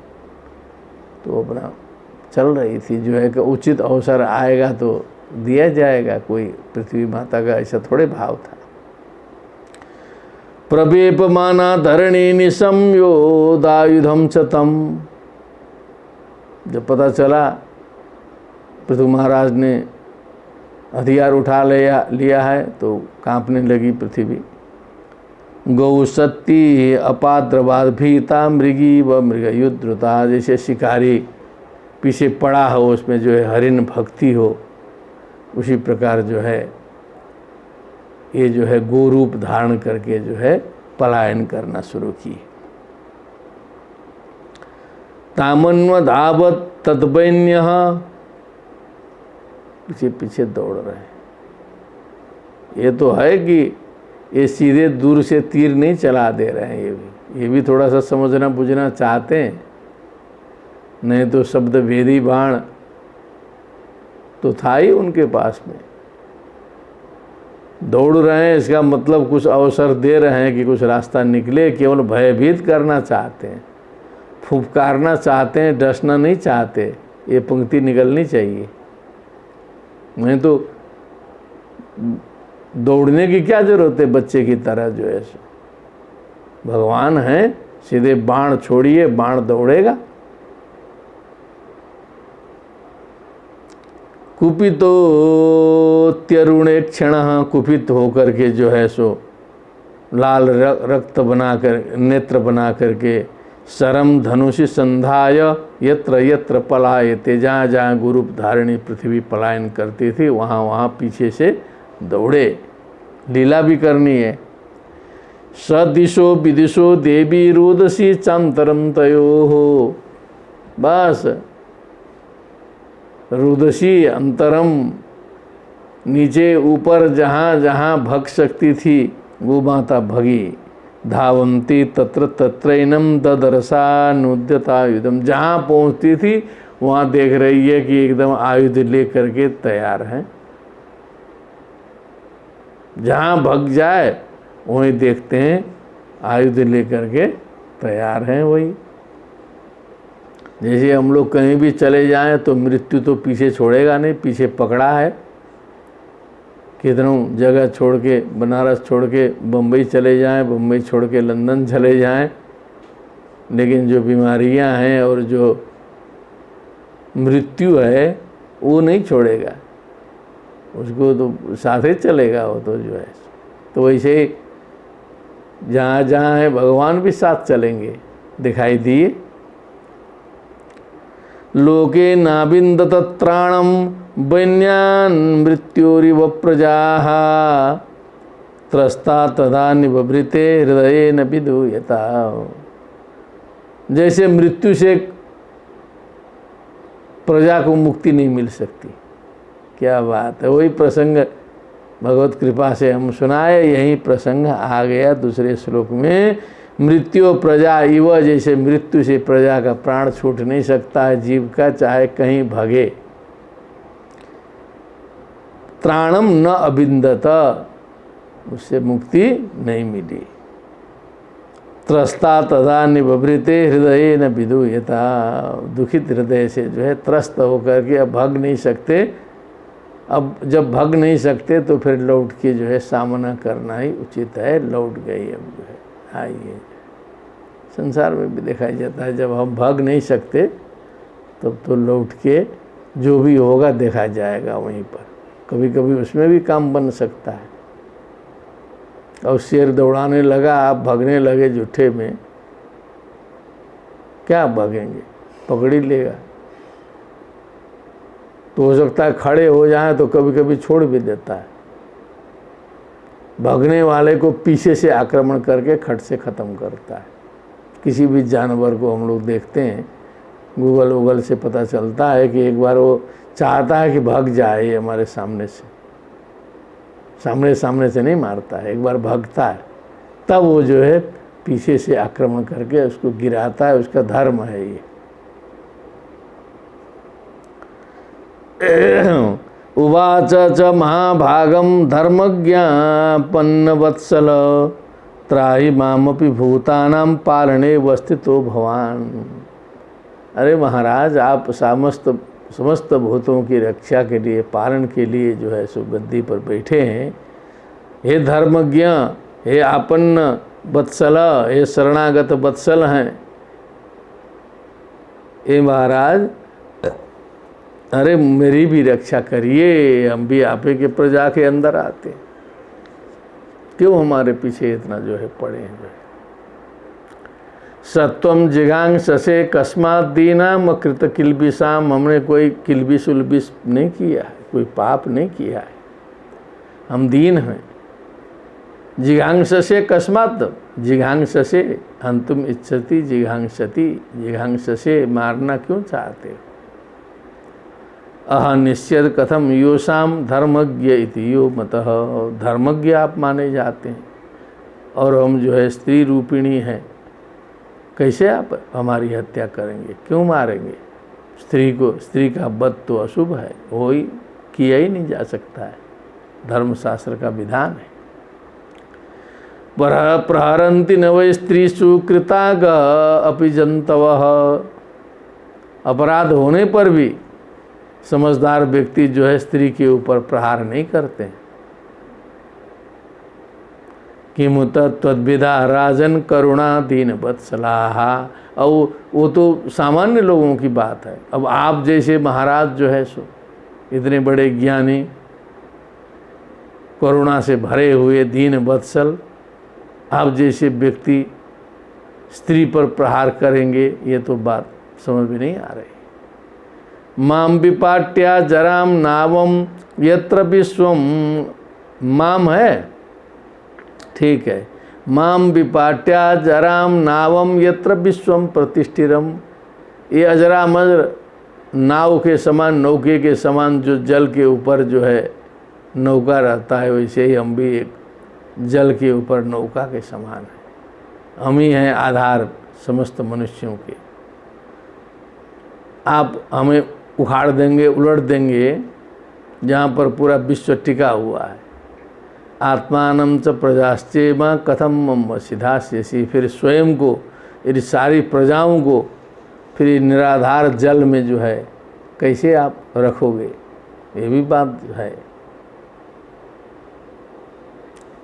तो अपना चल रही थी, जो है कि उचित अवसर आएगा तो दिया जाएगा। कोई पृथ्वी माता का ऐसा थोड़े भाव था। प्रवेपमाना धरणी निसंयोदायुधम चतम, जब पता चला पृथु महाराज ने हथियार उठा लिया है तो कांपने लगी पृथ्वी। गौ सत्ती अपाद्रवाद भीता मृगी व मृगयुद्रुता, जैसे शिकारी पीछे पड़ा हो, उसमें जो है हरिण भक्ति हो, उसी प्रकार जो है ये जो है गो रूप धारण करके जो है पलायन करना शुरू की। तामन्व धावत तद्वैन्य, पीछे पीछे दौड़ रहे हैं। ये तो है कि ये सीधे दूर से तीर नहीं चला दे रहे हैं, ये भी थोड़ा सा समझना बुझना चाहते हैं। नहीं तो शब्द भेदी बाण तो था ही उनके पास में। दौड़ रहे हैं इसका मतलब कुछ अवसर दे रहे हैं कि कुछ रास्ता निकले, केवल भयभीत करना चाहते हैं, फुफकारना चाहते हैं, डसना नहीं चाहते। ये पंक्ति निकलनी चाहिए। नहीं तो दौड़ने की क्या जरूरत है बच्चे की तरह जो है। भगवान है, सीधे बाण छोड़िए, बाण दौड़ेगा। कुपितो त्यरुणे क्षण, कुपित होकर के जो है सो लाल रक्त बनाकर, नेत्र बना करके, शरम धनुषि संधाय यत्र यत्र पलायते, जहाँ जहाँ गुरूप धारिणी पृथ्वी पलायन करती थी वहाँ वहाँ पीछे से दौड़े। लीला भी करनी है। सदिशो विदिशो देवी रोदसी चांतरम तयो हो, बस रुदसी अंतरम, नीचे ऊपर जहाँ जहाँ भग सकती थी वो माता भगी। धावंती तत्र तत्रैनम ददरसा नुद्यता युधम, जहाँ पहुँचती थी वहाँ देख रही है कि एकदम आयुध ले करके तैयार है। जहाँ भग जाए वहीं देखते हैं आयुध ले करके तैयार हैं। वही जैसे हम लोग कहीं भी चले जाएं तो मृत्यु तो पीछे छोड़ेगा नहीं, पीछे पकड़ा है। कितनों जगह छोड़ के, बनारस छोड़ के बम्बई चले जाएं, बम्बई छोड़ के लंदन चले जाएं, लेकिन जो बीमारियां हैं और जो मृत्यु है वो नहीं छोड़ेगा, उसको तो साथ ही चलेगा वो तो जो है। तो वैसे ही जहाँ जहाँ है भगवान भी साथ चलेंगे, दिखाई दिए। लोके नाबिंदत त्राणम वैन्यान मृत्योरिव प्रजाः, त्रस्ता तदा निबभृते हृदये न विदूयता। जैसे मृत्यु से प्रजा को मुक्ति नहीं मिल सकती। क्या बात है। वही प्रसंग भगवत कृपा से हम सुनाए, यही प्रसंग आ गया दूसरे श्लोक में। मृत्यु प्रजा इव, जैसे मृत्यु से प्रजा का प्राण छूट नहीं सकता है जीव का, चाहे कहीं भगे। त्राणम न अबिंदत, उससे मुक्ति नहीं मिली। त्रस्ता तदा निबभृते हृदय न विदूयता, दुखित हृदय से जो है त्रस्त होकर के अब भग नहीं सकते। अब जब भग नहीं सकते तो फिर लौट के जो है सामना करना ही उचित है। लौट गई अब जो है आइए। संसार में भी दिखाई जाता है, जब हम भाग नहीं सकते तब तो लौट के जो भी होगा देखा जाएगा वहीं पर। कभी कभी उसमें भी काम बन सकता है। और शेर दौड़ाने लगा, आप भागने लगे जुठे में, क्या भागेंगे, पकड़ ही लेगा। तो हो सकता है खड़े हो जाए तो कभी कभी छोड़ भी देता है। भागने वाले को पीछे से आक्रमण करके खट से ख़त्म करता है। किसी भी जानवर को हम लोग देखते हैं, गूगल वूगल से पता चलता है कि एक बार वो चाहता है कि भाग जाए हमारे सामने से, सामने से नहीं मारता है, एक बार भागता है तब वो जो है पीछे से आक्रमण करके उसको गिराता है। उसका धर्म है ये। उवाच च महाभागम धर्मज्ञापन्न वत्सल, त्राहि मामपि भूतानां पालने वस्थितो भवान। अरे महाराज, आप समस्त भूतों की रक्षा के लिए, पालन के लिए जो है सो गद्दी पर बैठे हैं। हे धर्मज्ञ, हे आपन्न वत्सल, हे शरणागत वत्सल हैं। हे महाराज, अरे मेरी भी रक्षा करिए, हम भी आपे के प्रजा के अंदर आते, क्यों हमारे पीछे इतना जो है पड़े हैं। सत्वम जिघांससे कस्मात् दीनाम कृत किल्बिषाम, हमने कोई किल्बिष उल्बिष नहीं किया है, कोई पाप नहीं किया है, हम दीन हैं। जिघांससे कस्मात्, जिघांससे हंतुम इच्छति जिघांसति, जिघांससे मारना क्यों चाहते हो। अह निश्चय कथम योषाम धर्मज्ञ इति यो मतः, धर्मज्ञ आप माने जाते हैं और हम जो है स्त्री रूपिणी हैं, कैसे आप हमारी हत्या करेंगे, क्यों मारेंगे। स्त्री को, स्त्री का वध तो अशुभ है, वो ही किया ही नहीं जा सकता है, धर्मशास्त्र का विधान है। प्रहरन्ति न वै स्त्रीषु कृताग अपि जंतवः, अपराध होने पर भी समझदार व्यक्ति जो है स्त्री के ऊपर प्रहार नहीं करते हैं। किमुत तद्विधा राजन करुणा दीन वत्सलाहा, और वो तो सामान्य लोगों की बात है। अब आप जैसे महाराज जो है सो इतने बड़े ज्ञानी, करुणा से भरे हुए दीन वत्सल, आप जैसे व्यक्ति स्त्री पर प्रहार करेंगे, ये तो बात समझ में नहीं आ रही। माम विपाट्या जराम नावम यत्र विश्वम, माम है ठीक है, माम विपाट्या जराम नावम यत्र विश्वम प्रतिष्ठिरम, ये अजरामर नाव के समान, नौके के समान जो जल के ऊपर जो है नौका रहता है, वैसे ही हम भी एक जल के ऊपर नौका के समान है। हम ही हैं आधार समस्त मनुष्यों के। आप हमें उखाड़ देंगे, उलट देंगे, जहाँ पर पूरा विश्व टिका हुआ है। आत्मानं च प्रजाश्चेमा कथम मम सिधास्यसि, फिर स्वयं को, यदि सारी प्रजाओं को फिर निराधार जल में जो है कैसे आप रखोगे, ये भी बात है।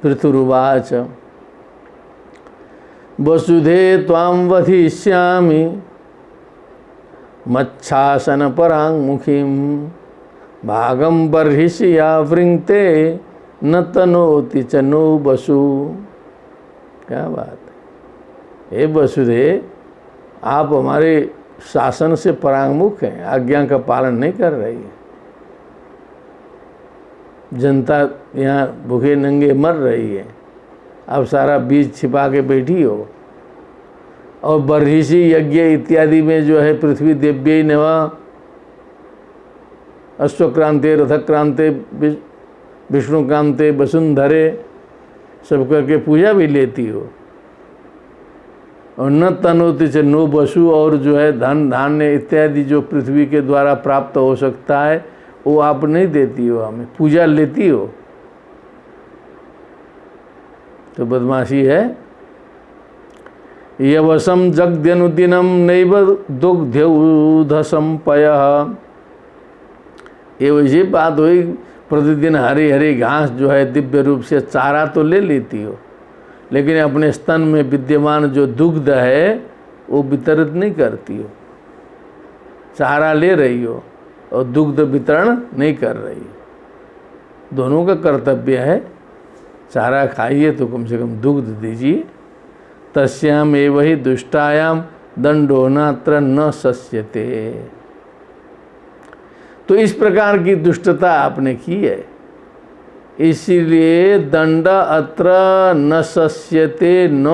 पृथुरुवाच वसुधे त्वां वधिष्यामि मच्छासन पराङ्मुखीं, भागं बर्हिषि या वृङ्क्ते न तनोति च नो वसु। क्या बात है। हे वसुधे, आप हमारे शासन से परांगमुख हैं, आज्ञा का पालन नहीं कर रही है। जनता यहाँ भूखे नंगे मर रही है, अब सारा बीज छिपा के बैठी हो। और बर्हिषि यज्ञ इत्यादि में जो है पृथ्वी देव्यै नमः, अश्वक्रांते रथक्रांते विष्णुकांते वसुंधरे सब करके पूजा भी लेती हो। और न तनोति च नो वसु, और जो है धन धान्य इत्यादि जो पृथ्वी के द्वारा प्राप्त हो सकता है वो आप नहीं देती हो, हमें पूजा लेती हो, तो बदमाशी है। यवसम जगद्यनुदिनम नैव दुग्धौधसंपयः, ये वैसी बात हुई, प्रतिदिन हरी हरी घास जो है दिव्य रूप से चारा तो ले लेती हो, लेकिन अपने स्तन में विद्यमान जो दुग्ध है वो वितरित नहीं करती हो। चारा ले रही हो और दुग्ध वितरण नहीं कर रही हो। दोनों का कर्तव्य है, चारा खाइए तो कम से कम दुग्ध दीजिए। तस्याम एव हि दुष्टायाम दंडो नात्र न सस्यते, तो इस प्रकार की दुष्टता आपने की है, इसीलिए दंड अत्र न सस्यते न।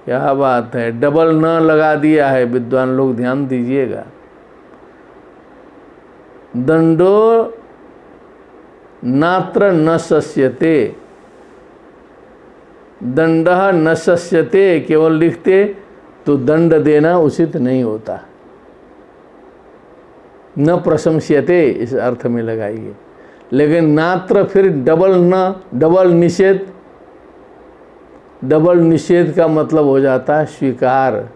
क्या बात है, डबल न लगा दिया है, विद्वान लोग ध्यान दीजिएगा। दंडो नात्र न सस्यते, दंड न सस्यते केवल लिखते तो दंड देना उचित नहीं होता। न प्रशंस्यते इस अर्थ में लगाइए, लेकिन नात्र फिर डबल न, डबल निषेध। डबल निषेध का मतलब हो जाता है स्वीकार।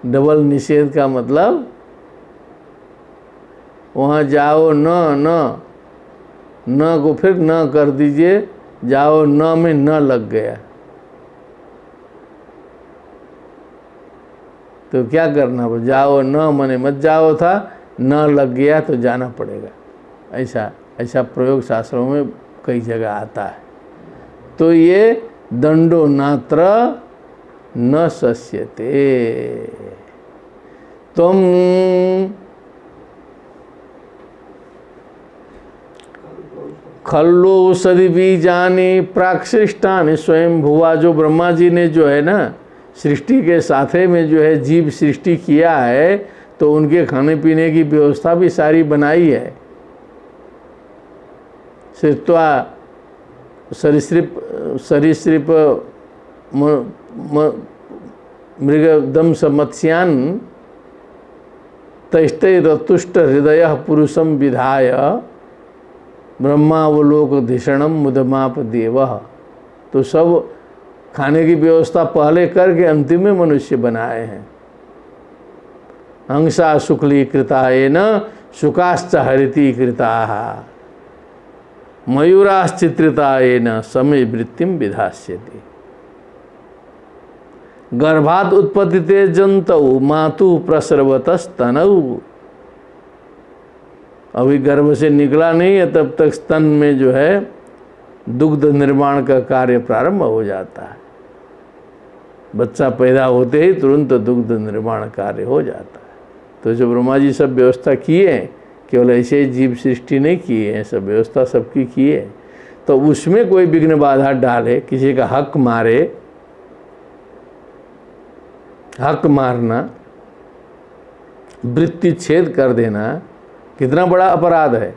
डबल निषेध का मतलब वहाँ जाओ न न न को फिर न कर दीजिए, जाओ न में न लग गया तो क्या करना, जाओ न मने मत जाओ था, न लग गया तो जाना पड़ेगा। ऐसा ऐसा प्रयोग शास्त्रों में कई जगह आता है। तो ये दंडो नात्र न शस्यते, तुम खल्लोषधि बीजानि प्राक्शिष्टानि स्वयं भुवा, जो ब्रह्मा जी ने जो है ना सृष्टि के साथे में जो है जीव सृष्टि किया है, तो उनके खाने पीने की व्यवस्था भी सारी बनाई है। सृष्ट्वा सरीसृप मृगदम मत्स्यान् तैष्टै रतुष्ट हृदय पुरुषम विधाय ब्रह्मावलोकधिषणम मुदमाप देव। तो सब खाने की व्यवस्था पहले करके अंतिम में मनुष्य बनाए हैं। हंसा शुक्लीकृतायेन शुकाश्च हरिति कृताः मयूराश्चित्रितायेन समय वृत्तिम विधास्यति। गर्भात् उत्पत्तिते जन्तौ मातु प्रस्रवतस्तनौ। अभी गर्भ से निकला नहीं है तब तक स्तन में जो है दुग्ध निर्माण का कार्य प्रारंभ हो जाता है। बच्चा पैदा होते ही तुरंत दुग्ध निर्माण कार्य हो जाता है। तो जो ब्रह्मा जी सब व्यवस्था किए हैं, केवल ऐसे ही जीव सृष्टि नहीं किए हैं, सब व्यवस्था सबकी की है। तो उसमें कोई विघ्न बाधा डाले, किसी का हक मारे, हक मारना, वृत्ति छेद कर देना कितना बड़ा अपराध है।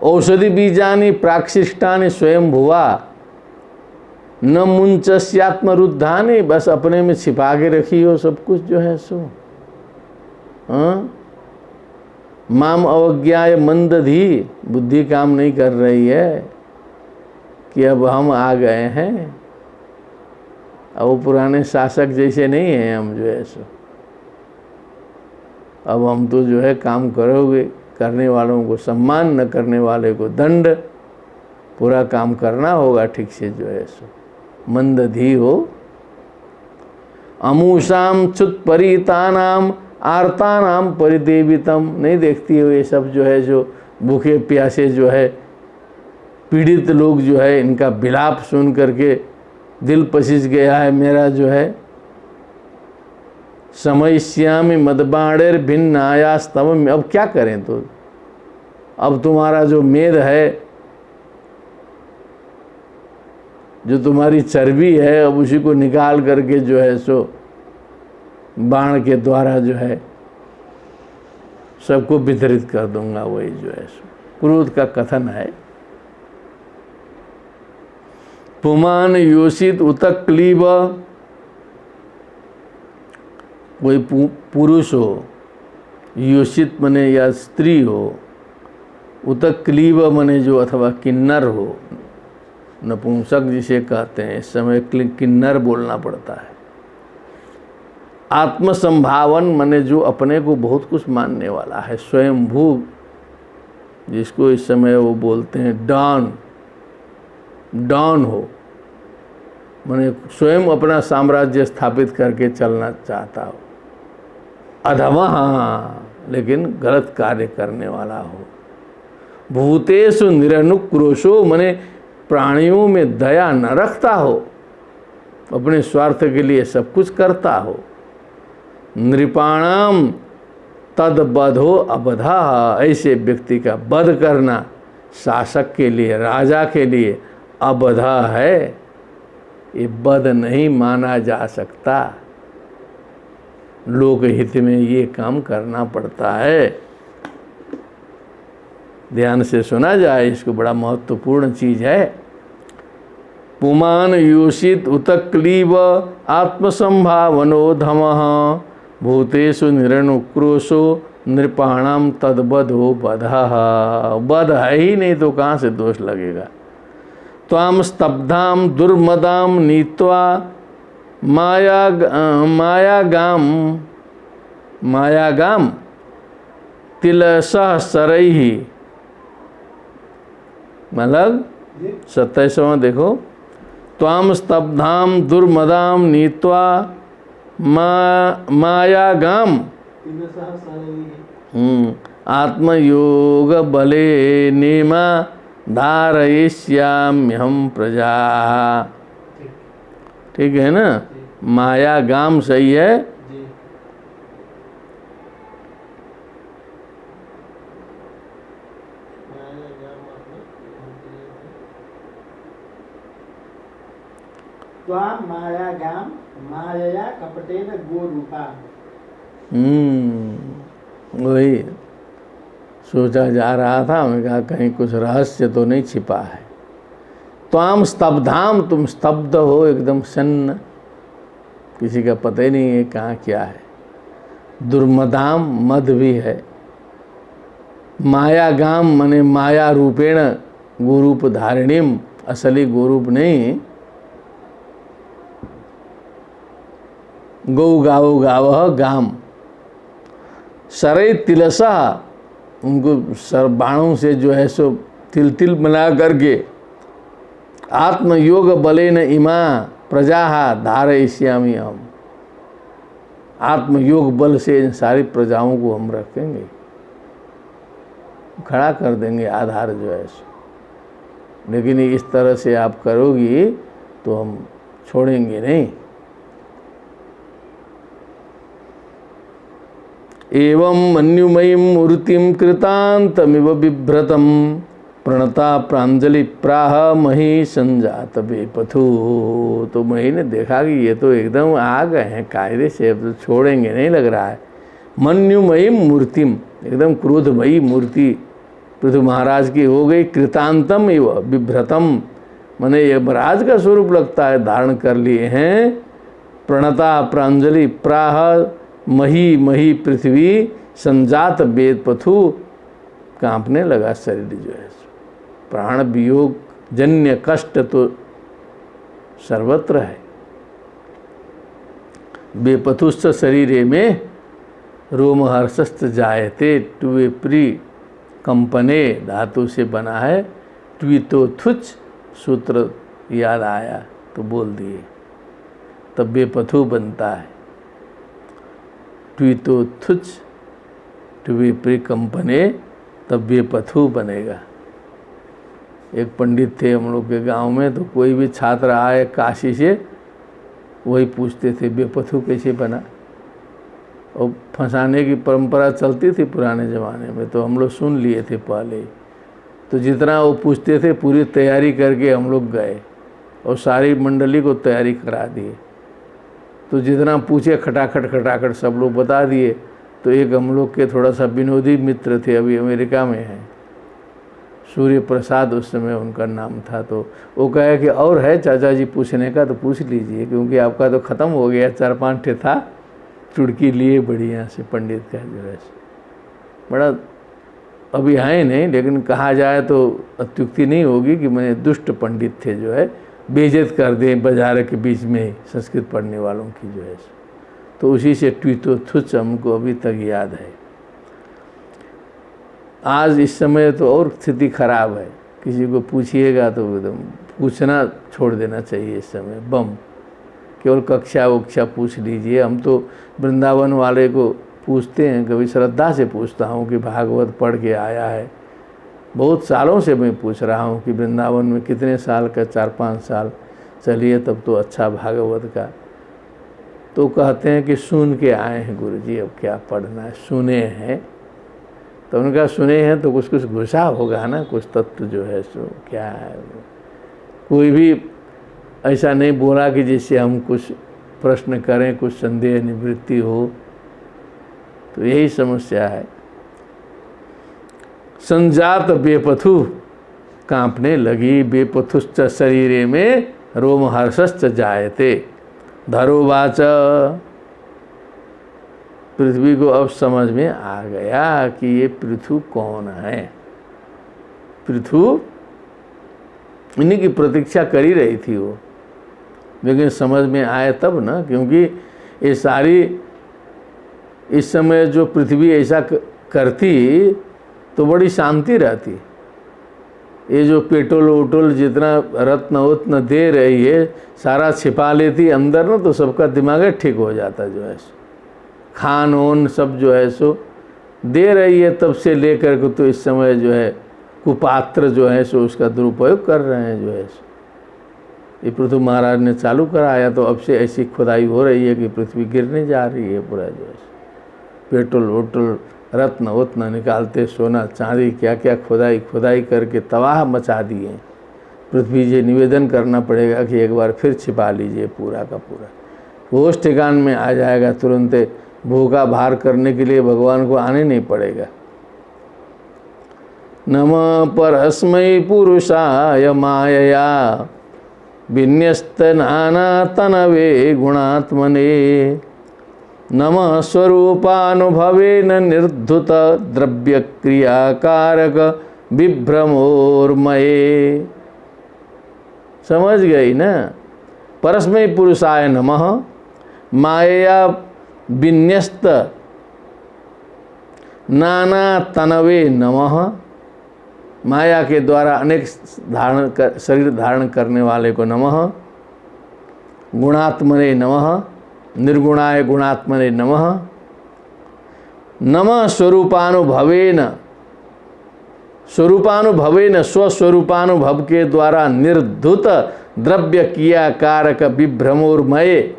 औषधि बीजानि प्राक्षिष्टानि स्वयं भुवा न मुंचस्यात्मरुद्धानि, बस अपने में छिपा के रखी हो सब कुछ जो है सो। माम अवज्ञाय मंदधी, बुद्धि काम नहीं कर रही है कि अब हम आ गए हैं। अब वो पुराने शासक जैसे नहीं हैं हम जो है सो। अब हम तो जो है काम करोगे, करने वालों को सम्मान, न करने वाले को दंड, पूरा काम करना होगा ठीक से जो है सो। मंदधी हो। अमूषाम च्युत परितानाम आर्तानाम परिदेवितम, नहीं देखती हो ये सब जो है, जो भूखे प्यासे जो है पीड़ित लोग जो है, इनका विलाप सुन करके दिल पसीज गया है मेरा जो है। समयस्यामि मदबाणेर भिन्न आयास्तम, अब क्या करें। तो अब तुम्हारा जो मेद है, जो तुम्हारी चर्बी है, अब उसी को निकाल करके जो है सो बाण के द्वारा जो है सबको वितरित कर दूंगा। वही जो है सो क्रोध का कथन है। पुमान योषित उतक क्लीब, कोई पुरुष हो, योषित मने या स्त्री हो, उतक क्लीब मने जो अथवा किन्नर हो, नपुंसक जिसे कहते हैं, इस समय किन्नर बोलना पड़ता है। आत्मसंभावन मने जो अपने को बहुत कुछ मानने वाला है, स्वयंभू जिसको इस समय वो बोलते हैं डॉन, डॉन हो, मने स्वयं अपना साम्राज्य स्थापित करके चलना चाहता हो। अधमा, लेकिन गलत कार्य करने वाला हो। भूतेषु निरनुक्रोशो, मने प्राणियों में दया न रखता हो, अपने स्वार्थ के लिए सब कुछ करता हो। नृपाणाम तदबधो अबधा, ऐसे व्यक्ति का वध करना शासक के लिए, राजा के लिए अबधा है, ये वध नहीं माना जा सकता। लोकहित में ये काम करना पड़ता है। ध्यान से सुना जाए, इसको बड़ा महत्वपूर्ण चीज है। पुमान योषित उतक्लीब आत्मसंभावनो धमः भूतेषु निरनुक्रोशो नृपाणाम तद्बधो बधः। बध है ही नहीं तो कहाँ से दोष लगेगा। त्वाम स्तब्धाम दुर्मदाम नीत्वा मायागाम तिलसह सरैहि, मतलब 27वां देखो, त्वाम स्तब्धाम दुर्मदाम नीत्वा मायागाम आत्मयोग बले नेमा धारयिष्याम्यहं प्रजा। ठीक है ना, मायागाम सही है। मायागाम मायया कपटेन गोरूपा। वही सोचा जा रहा था, मैं कहा कहीं कुछ रहस्य तो नहीं छिपा है। त्वाम स्तब्धाम, तुम स्तब्ध हो, एकदम सन्न, किसी का पता ही नहीं है कहाँ क्या है। दुर्मदाम, मद भी है। मायागाम मने माया रूपेण गोरूप धारिणीम, असली गोरूप नहीं, गौ गावो गावह गाम। सरे तिलसा, उनको सर बाणों से जो है सो तिल तिल बना करके, आत्मयोग बलेन इमा प्रजा धारयिष्यामि हम, आत्मयोग बल से इन सारी प्रजाओं को हम रखेंगे, खड़ा कर देंगे आधार जो है सो। लेकिन इस तरह से आप करोगी तो हम छोड़ेंगे नहीं। एवं मन्युमयीं मूर्तिं कृतान्तमिव बिभ्रतं प्रणता प्रांजलि प्राह मही संजात बेपथु। तो मही ने देखा कि ये तो एकदम आ गए हैं कायदे से, अब तो छोड़ेंगे नहीं लग रहा है। मन्युमयीं मूर्तिम, एकदम क्रोधमयी मूर्ति पृथु महाराज की हो गई। कृतांतम इव बिभ्रतम, माने यमराज का स्वरूप लगता है, धारण कर लिए हैं। प्रणता प्रांजलि प्राह मही मही पृथ्वी संजात वेद पथु, कांपने लगा शरीर जो है। प्राण वियोग जन्य कष्ट तो सर्वत्र है। बेपथुश्च शरीरे में रोमहर्षस्त जायते, टुए प्री कंपने धातु से बना है। ट्वितो थुच सूत्र याद आया तो बोल दिए, तब बेपथु बनता है। ट्वितो थुच टुए प्री कंपने, तब बेपथु बनेगा। एक पंडित थे हम लोग के गांव में, तो कोई भी छात्र आए काशी से, वही पूछते थे बेपथु कैसे बना। और फंसाने की परंपरा चलती थी पुराने ज़माने में, तो हम लोग सुन लिए थे पहले ही। तो जितना वो पूछते थे पूरी तैयारी करके हम लोग गए और सारी मंडली को तैयारी करा दिए। तो जितना पूछे खटाखट सब लोग बता दिए। तो एक हम लोग के थोड़ा सा विनोदी मित्र थे, अभी अमेरिका में हैं, सूर्य प्रसाद उस समय उनका नाम था। तो वो कहे कि और है चाचा जी पूछने का तो पूछ लीजिए, क्योंकि आपका तो ख़त्म हो गया। 4-5 ठे था, चुड़की लिए बढ़िया से पंडित का जो है बड़ा, अभी आए नहीं, लेकिन कहा जाए तो अत्युक्ति नहीं होगी कि मैंने दुष्ट पंडित थे जो है, बेइज्जत कर दें बाजार के बीच में संस्कृत पढ़ने वालों की जो है। तो उसी से ट्वीतो थुच हमको अभी तक याद है। आज इस समय तो और स्थिति खराब है, किसी को पूछिएगा तो एकदम पूछना छोड़ देना चाहिए इस समय। बम केवल कक्षा वक्षा पूछ लीजिए। हम तो वृंदावन वाले को पूछते हैं, कभी श्रद्धा से पूछता हूँ कि भागवत पढ़ के आया है। बहुत सालों से मैं पूछ रहा हूँ कि वृंदावन में कितने साल का, 4-5 साल चलिए तब तो अच्छा भागवत का। तो कहते हैं कि सुन के आए हैं गुरुजी, अब क्या पढ़ना है, सुने हैं। तो उनका सुने हैं तो कुछ कुछ घुसा होगा ना, कुछ तत्व जो है सो क्या है। कोई भी ऐसा नहीं बोला कि जिससे हम कुछ प्रश्न करें, कुछ संदेह निवृत्ति हो। तो यही समस्या है। संजात बेपथु, कांपने लगी। बेपथुश्च शरीरे में रोमहर्षश्च जायते। धरोवाच, पृथ्वी को अब समझ में आ गया कि ये पृथु कौन है। पृथु इन्हीं की प्रतीक्षा कर ही रही थी वो। लेकिन समझ में आए तब ना, क्योंकि ये सारी इस समय जो पृथ्वी ऐसा करती तो बड़ी शांति रहती। ये जो पेट्रोल वोटोल जितना रत्न उतना दे रही है, सारा छिपा लेती अंदर ना, तो सबका दिमाग ठीक हो जाता जो है सो। खान ओन सब जो है सो दे रही है तब से लेकर के, तो इस समय जो है कुपात्र जो है सो उसका दुरुपयोग कर रहे हैं जो है सो। ये पृथ्वी महाराज ने चालू कराया, तो अब से ऐसी खुदाई हो रही है कि पृथ्वी गिरने जा रही है पूरा जो है। पेट्रोल वोटल रत्न उतना निकालते, सोना चांदी क्या क्या खुदाई करके तबाह मचा दिए पृथ्वी। जी निवेदन करना पड़ेगा कि एक बार फिर छिपा लीजिए पूरा का पूरा, वो उस ठिकान में आ जाएगा तुरंत। भूखा भार करने के लिए भगवान को आने नहीं पड़ेगा। नमः परस्मै पुरुषाय मायया विन्यस्त नाना तनवे गुणात्मने। नमः स्वरूपानुभवेन निर्धुत द्रव्य क्रियाकारक विभ्रमोर्मये। समझ गई ना? परस्मै पुरुषाय नमः, माया विन्यस्त नाना तनवे नमः, माया के द्वारा अनेक शरीर धारण करने वाले को नमः। गुणात्मने नमः, निर्गुणाय गुणात्मने नमः। नमः स्वरूपानुभवेन, स्वरूपानुभवेन स्वस्वरूपानुभव के द्वारा निर्धुत द्रव्य क्रिया कारक विभ्रमोर्मये,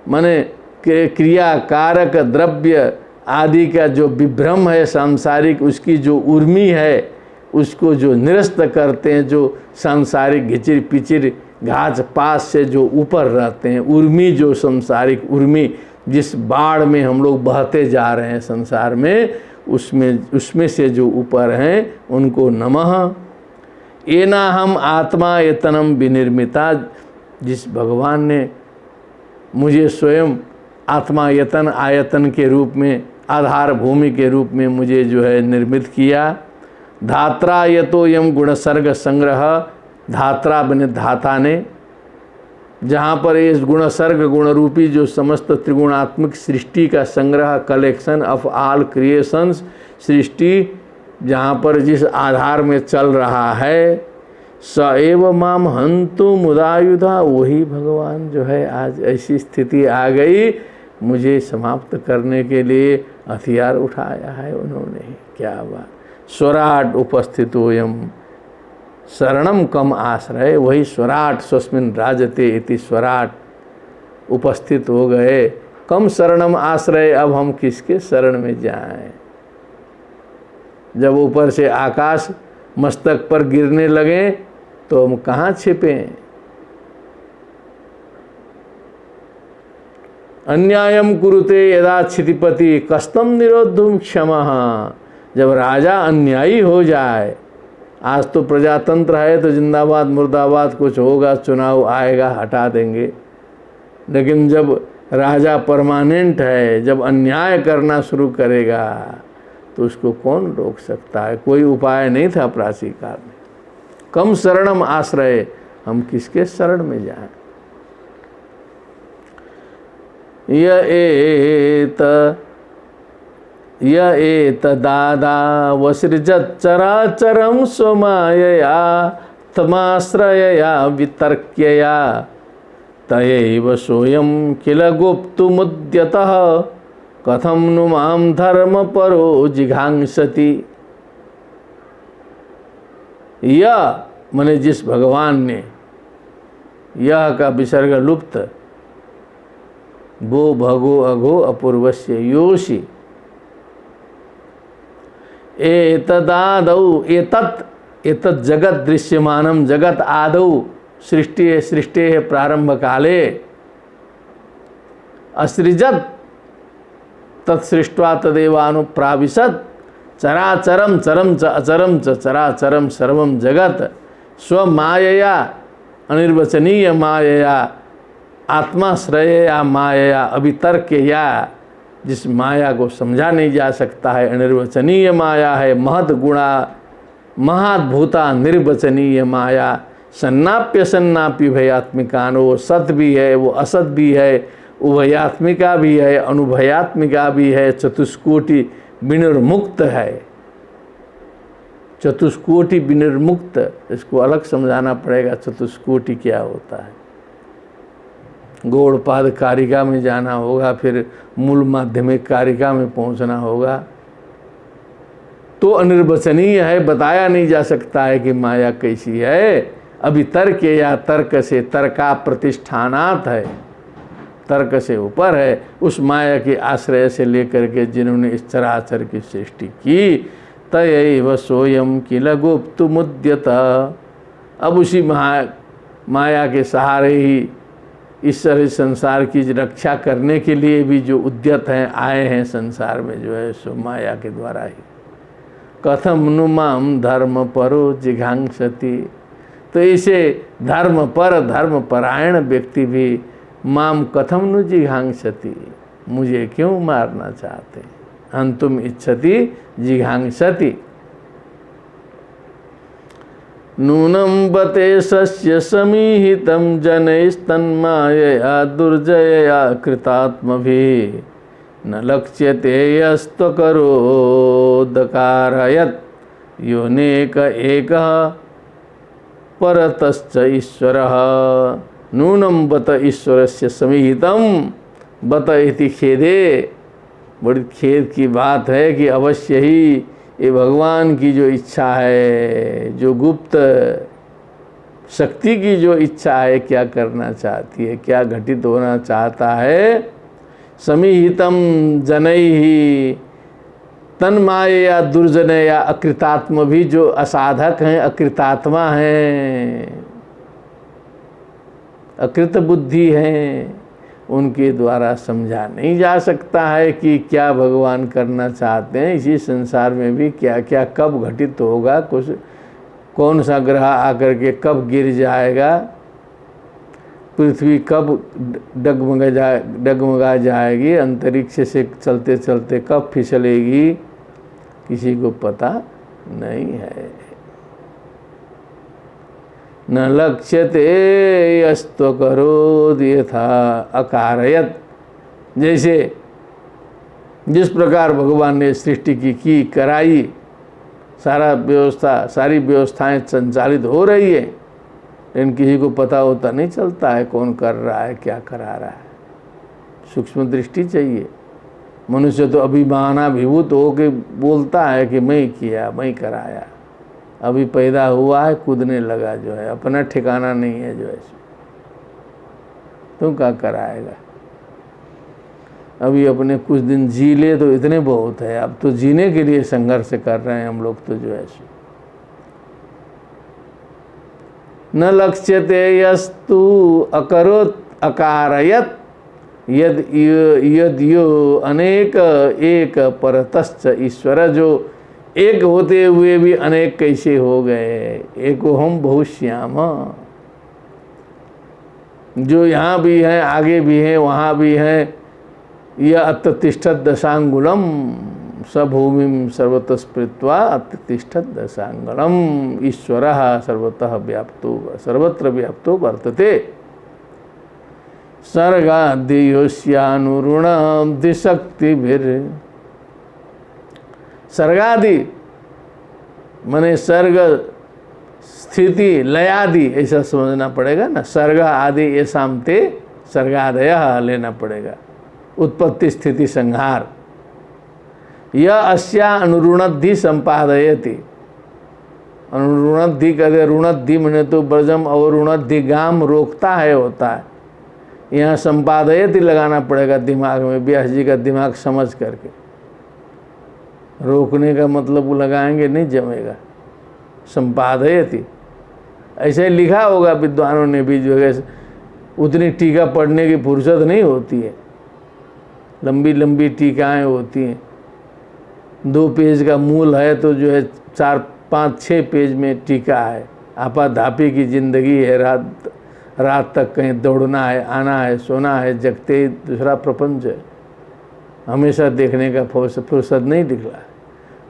माने क्रिया कारक द्रव्य आदि का जो विभ्रम है सांसारिक, उसकी जो उर्मी है उसको जो निरस्त करते हैं, जो सांसारिक घिचिर पिचिर घास पास से जो ऊपर रहते हैं, उर्मी जो संसारिक उर्मी, जिस बाढ़ में हम लोग बहते जा रहे हैं संसार में, उसमें से जो ऊपर हैं उनको नमः। एना हम आत्मा यतनम विनिर्मिता, जिस भगवान ने मुझे स्वयं आत्मा यतन आयतन के रूप में, आधार भूमि के रूप में मुझे जो है निर्मित किया। धात्रा यतो यम गुण सर्ग संग्रह, धात्रा बने धाता ने, जहाँ पर इस गुण सर्ग गुण रूपी जो समस्त त्रिगुणात्मक सृष्टि का संग्रह, कलेक्शन ऑफ ऑल क्रिएशंस, सृष्टि जहाँ पर जिस आधार में चल रहा है, स एव माम हंतु मुदायुधा, वही भगवान जो है आज ऐसी स्थिति आ गई, मुझे समाप्त करने के लिए हथियार उठाया है उन्होंने। क्या बात! स्वराट उपस्थितो यम शरणम कम आश्रय, वही स्वराट स्वस्मिन राजते इति स्वराट उपस्थित हो गए। कम शरणम आश्रय, अब हम किसके शरण में जाएं? जब ऊपर से आकाश मस्तक पर गिरने लगे तो हम कहाँ छिपें? अन्यायम कुरुते यदा क्षितिपति कस्तम निरोधुम क्षमः। जब राजा अन्यायी हो जाए, आज तो प्रजातंत्र है तो जिंदाबाद मुर्दाबाद कुछ होगा, चुनाव आएगा हटा देंगे, लेकिन जब राजा परमानेंट है, जब अन्याय करना शुरू करेगा तो उसको कौन रोक सकता है? कोई उपाय नहीं था प्राचीन काल में। कम शरणम आश्रय, हम किसके शरण में जाएं? य एतदादा वसृजत् चराचरं स्वमायया तमाश्रयया वितर्क्यया तयैव सोऽयं किल गुप्तुमुद्यतः कथं नु मां धर्मपरो जिघांसति। यह माने जिस भगवान ने, यह का विसर्ग लुप्त, वो भगो अघो अपूर्वस्य योषि, एतदादौ एतत् एतत् जगत दृश्यमानम जगत आदौ सृष्टि प्रारंभ काले असृजत तत्सृष्ट्वा तदेवानुप्राविशत चराचरम चरम च अचरम च चराचरम सर्वम जगत स्वमायया अनिर्वचनीय मायया आत्माश्रयया मायया अभितर्कया, जिस माया को समझा नहीं जा सकता है, अनिर्वचनीय माया है, महत गुणा महाद्भुता निर्वचनीय माया, सन्नाप्य सन्नापि भयात्मिकान, वो सत भी है, वो असत भी है, उभयात्मिका भी है, अनुभयात्मिका भी है, चतुष्कोटि विनिर्मुक्त है। चतुष्कोटि विनिर्मुक्त, इसको अलग समझाना पड़ेगा चतुष्कोटि क्या होता है। गौड़पाद कारिका में जाना होगा, फिर मूल माध्यमिक कारिका में पहुंचना होगा। तो अनिर्वचनीय है, बताया नहीं जा सकता है कि माया कैसी है। अभी तर्क या तर्क से, तर्का प्रतिष्ठानात है, तर्क से ऊपर है। उस माया के आश्रय से लेकर के जिन्होंने इस चराचर की सृष्टि की, तयैव सोयम किल गुप्तमुद्यत। अब उसी माया के सहारे ही इस तरह संसार की रक्षा करने के लिए भी जो उद्यत हैं, आए हैं संसार में, जो है सो माया के द्वारा ही। कथम नु माम धर्म परो जिघांसति, तो इसे धर्म पर, धर्म परायण व्यक्ति भी माम कथम नु जिघांसति, मुझे क्यों मारना चाहते, अंतुम इच्छति जिघांसति। नूनम बते सस्य समीहितं जनैस्तन्मायया दुर्जयया कृतात्मभिः, न लक्ष्यते यस्त्वकरोदकारयत् योनेक एकः परतश्च ईश्वरः। नूनम बत ईश्वरस्य समीहितं, बत इति खेदे, बड़ी खेद की बात है कि अवश्य ही ये भगवान की जो इच्छा है, जो गुप्त शक्ति की जो इच्छा है, क्या करना चाहती है, क्या घटित होना चाहता है। समीहितम जनैहि तन्मायया दुर्जनया, अकृतात्म भी जो असाधक हैं, अकृतात्मा हैं, अकृत बुद्धि हैं, उनके द्वारा समझा नहीं जा सकता है कि क्या भगवान करना चाहते हैं। इसी संसार में भी क्या क्या कब घटित होगा, कुछ कौन सा ग्रह आकर के कब गिर जाएगा, पृथ्वी कब डगमगा जाएगी, अंतरिक्ष से चलते चलते कब फिसलेगी, किसी को पता नहीं है। न लक्ष्यते यस्त्वकरोद यथा अकारयत, जैसे जिस प्रकार भगवान ने सृष्टि की कराई, सारा व्यवस्था, सारी व्यवस्थाएं संचालित हो रही है, लेकिन किसी को पता होता नहीं चलता है कौन कर रहा है, क्या करा रहा है। सूक्ष्म दृष्टि चाहिए। मनुष्य तो अभिमानाभिभूत होकर बोलता है कि मैं किया, मैं कराया, अभी पैदा हुआ है कूदने लगा, जो है अपना ठिकाना नहीं है, जो है तुम क्या कराएगा। अभी अपने कुछ दिन जी ले तो इतने बहुत है, अब तो जीने के लिए संघर्ष कर रहे हैं हम लोग तो, जो है न लक्ष्यते यस्तु अकरोत् अकारयत् यद यो अनेक एक परतश्च ईश्वर, जो एक होते हुए भी अनेक कैसे हो गए। एको हम बहुश्याम, जो यहाँ भी हैं, आगे भी हैं, वहाँ भी हैं। यह अत्यतिष्ठत दशांगुलम, सभूमिम सर्वतः स्पृत्वा अत्यतिष्ठत दशांगुलम, ईश्वरः सर्वतः व्याप्तो सर्वत्र व्याप्तो वर्तते। सर्गादियोस्यानुरुणाब्धिशक्तिभिर, सर्गादि माने सर्ग स्थिति लयादि, ऐसा समझना पड़ेगा ना। सर्ग आदि ये सामते सर्गादय लेना पड़ेगा। उत्पत्ति स्थिति संहार, यह अस्या अनुरुणद्धि संपादयति। अनुरुणद्धि कहते, रुणद्धि मैंने तो ब्रजम अवरुणद्धि गाम रोकता है, होता है। यहाँ संपादयति लगाना पड़ेगा दिमाग में, व्यास जी का दिमाग समझ करके। रोकने का मतलब लगाएंगे नहीं जमेगा। संपादयति ऐसे लिखा होगा विद्वानों ने भी, जो है उतनी टीका पढ़ने की फुर्सत नहीं होती है, लंबी लंबी टीकाएं होती हैं। 2 पेज का मूल है तो जो है 4, 5, 6 पेज में टीका है। आपाधापी की जिंदगी है, रात तक कहीं दौड़ना है, आना है, सोना है, जगते दूसरा प्रपंच है, हमेशा देखने का फुर्सत नहीं निकला।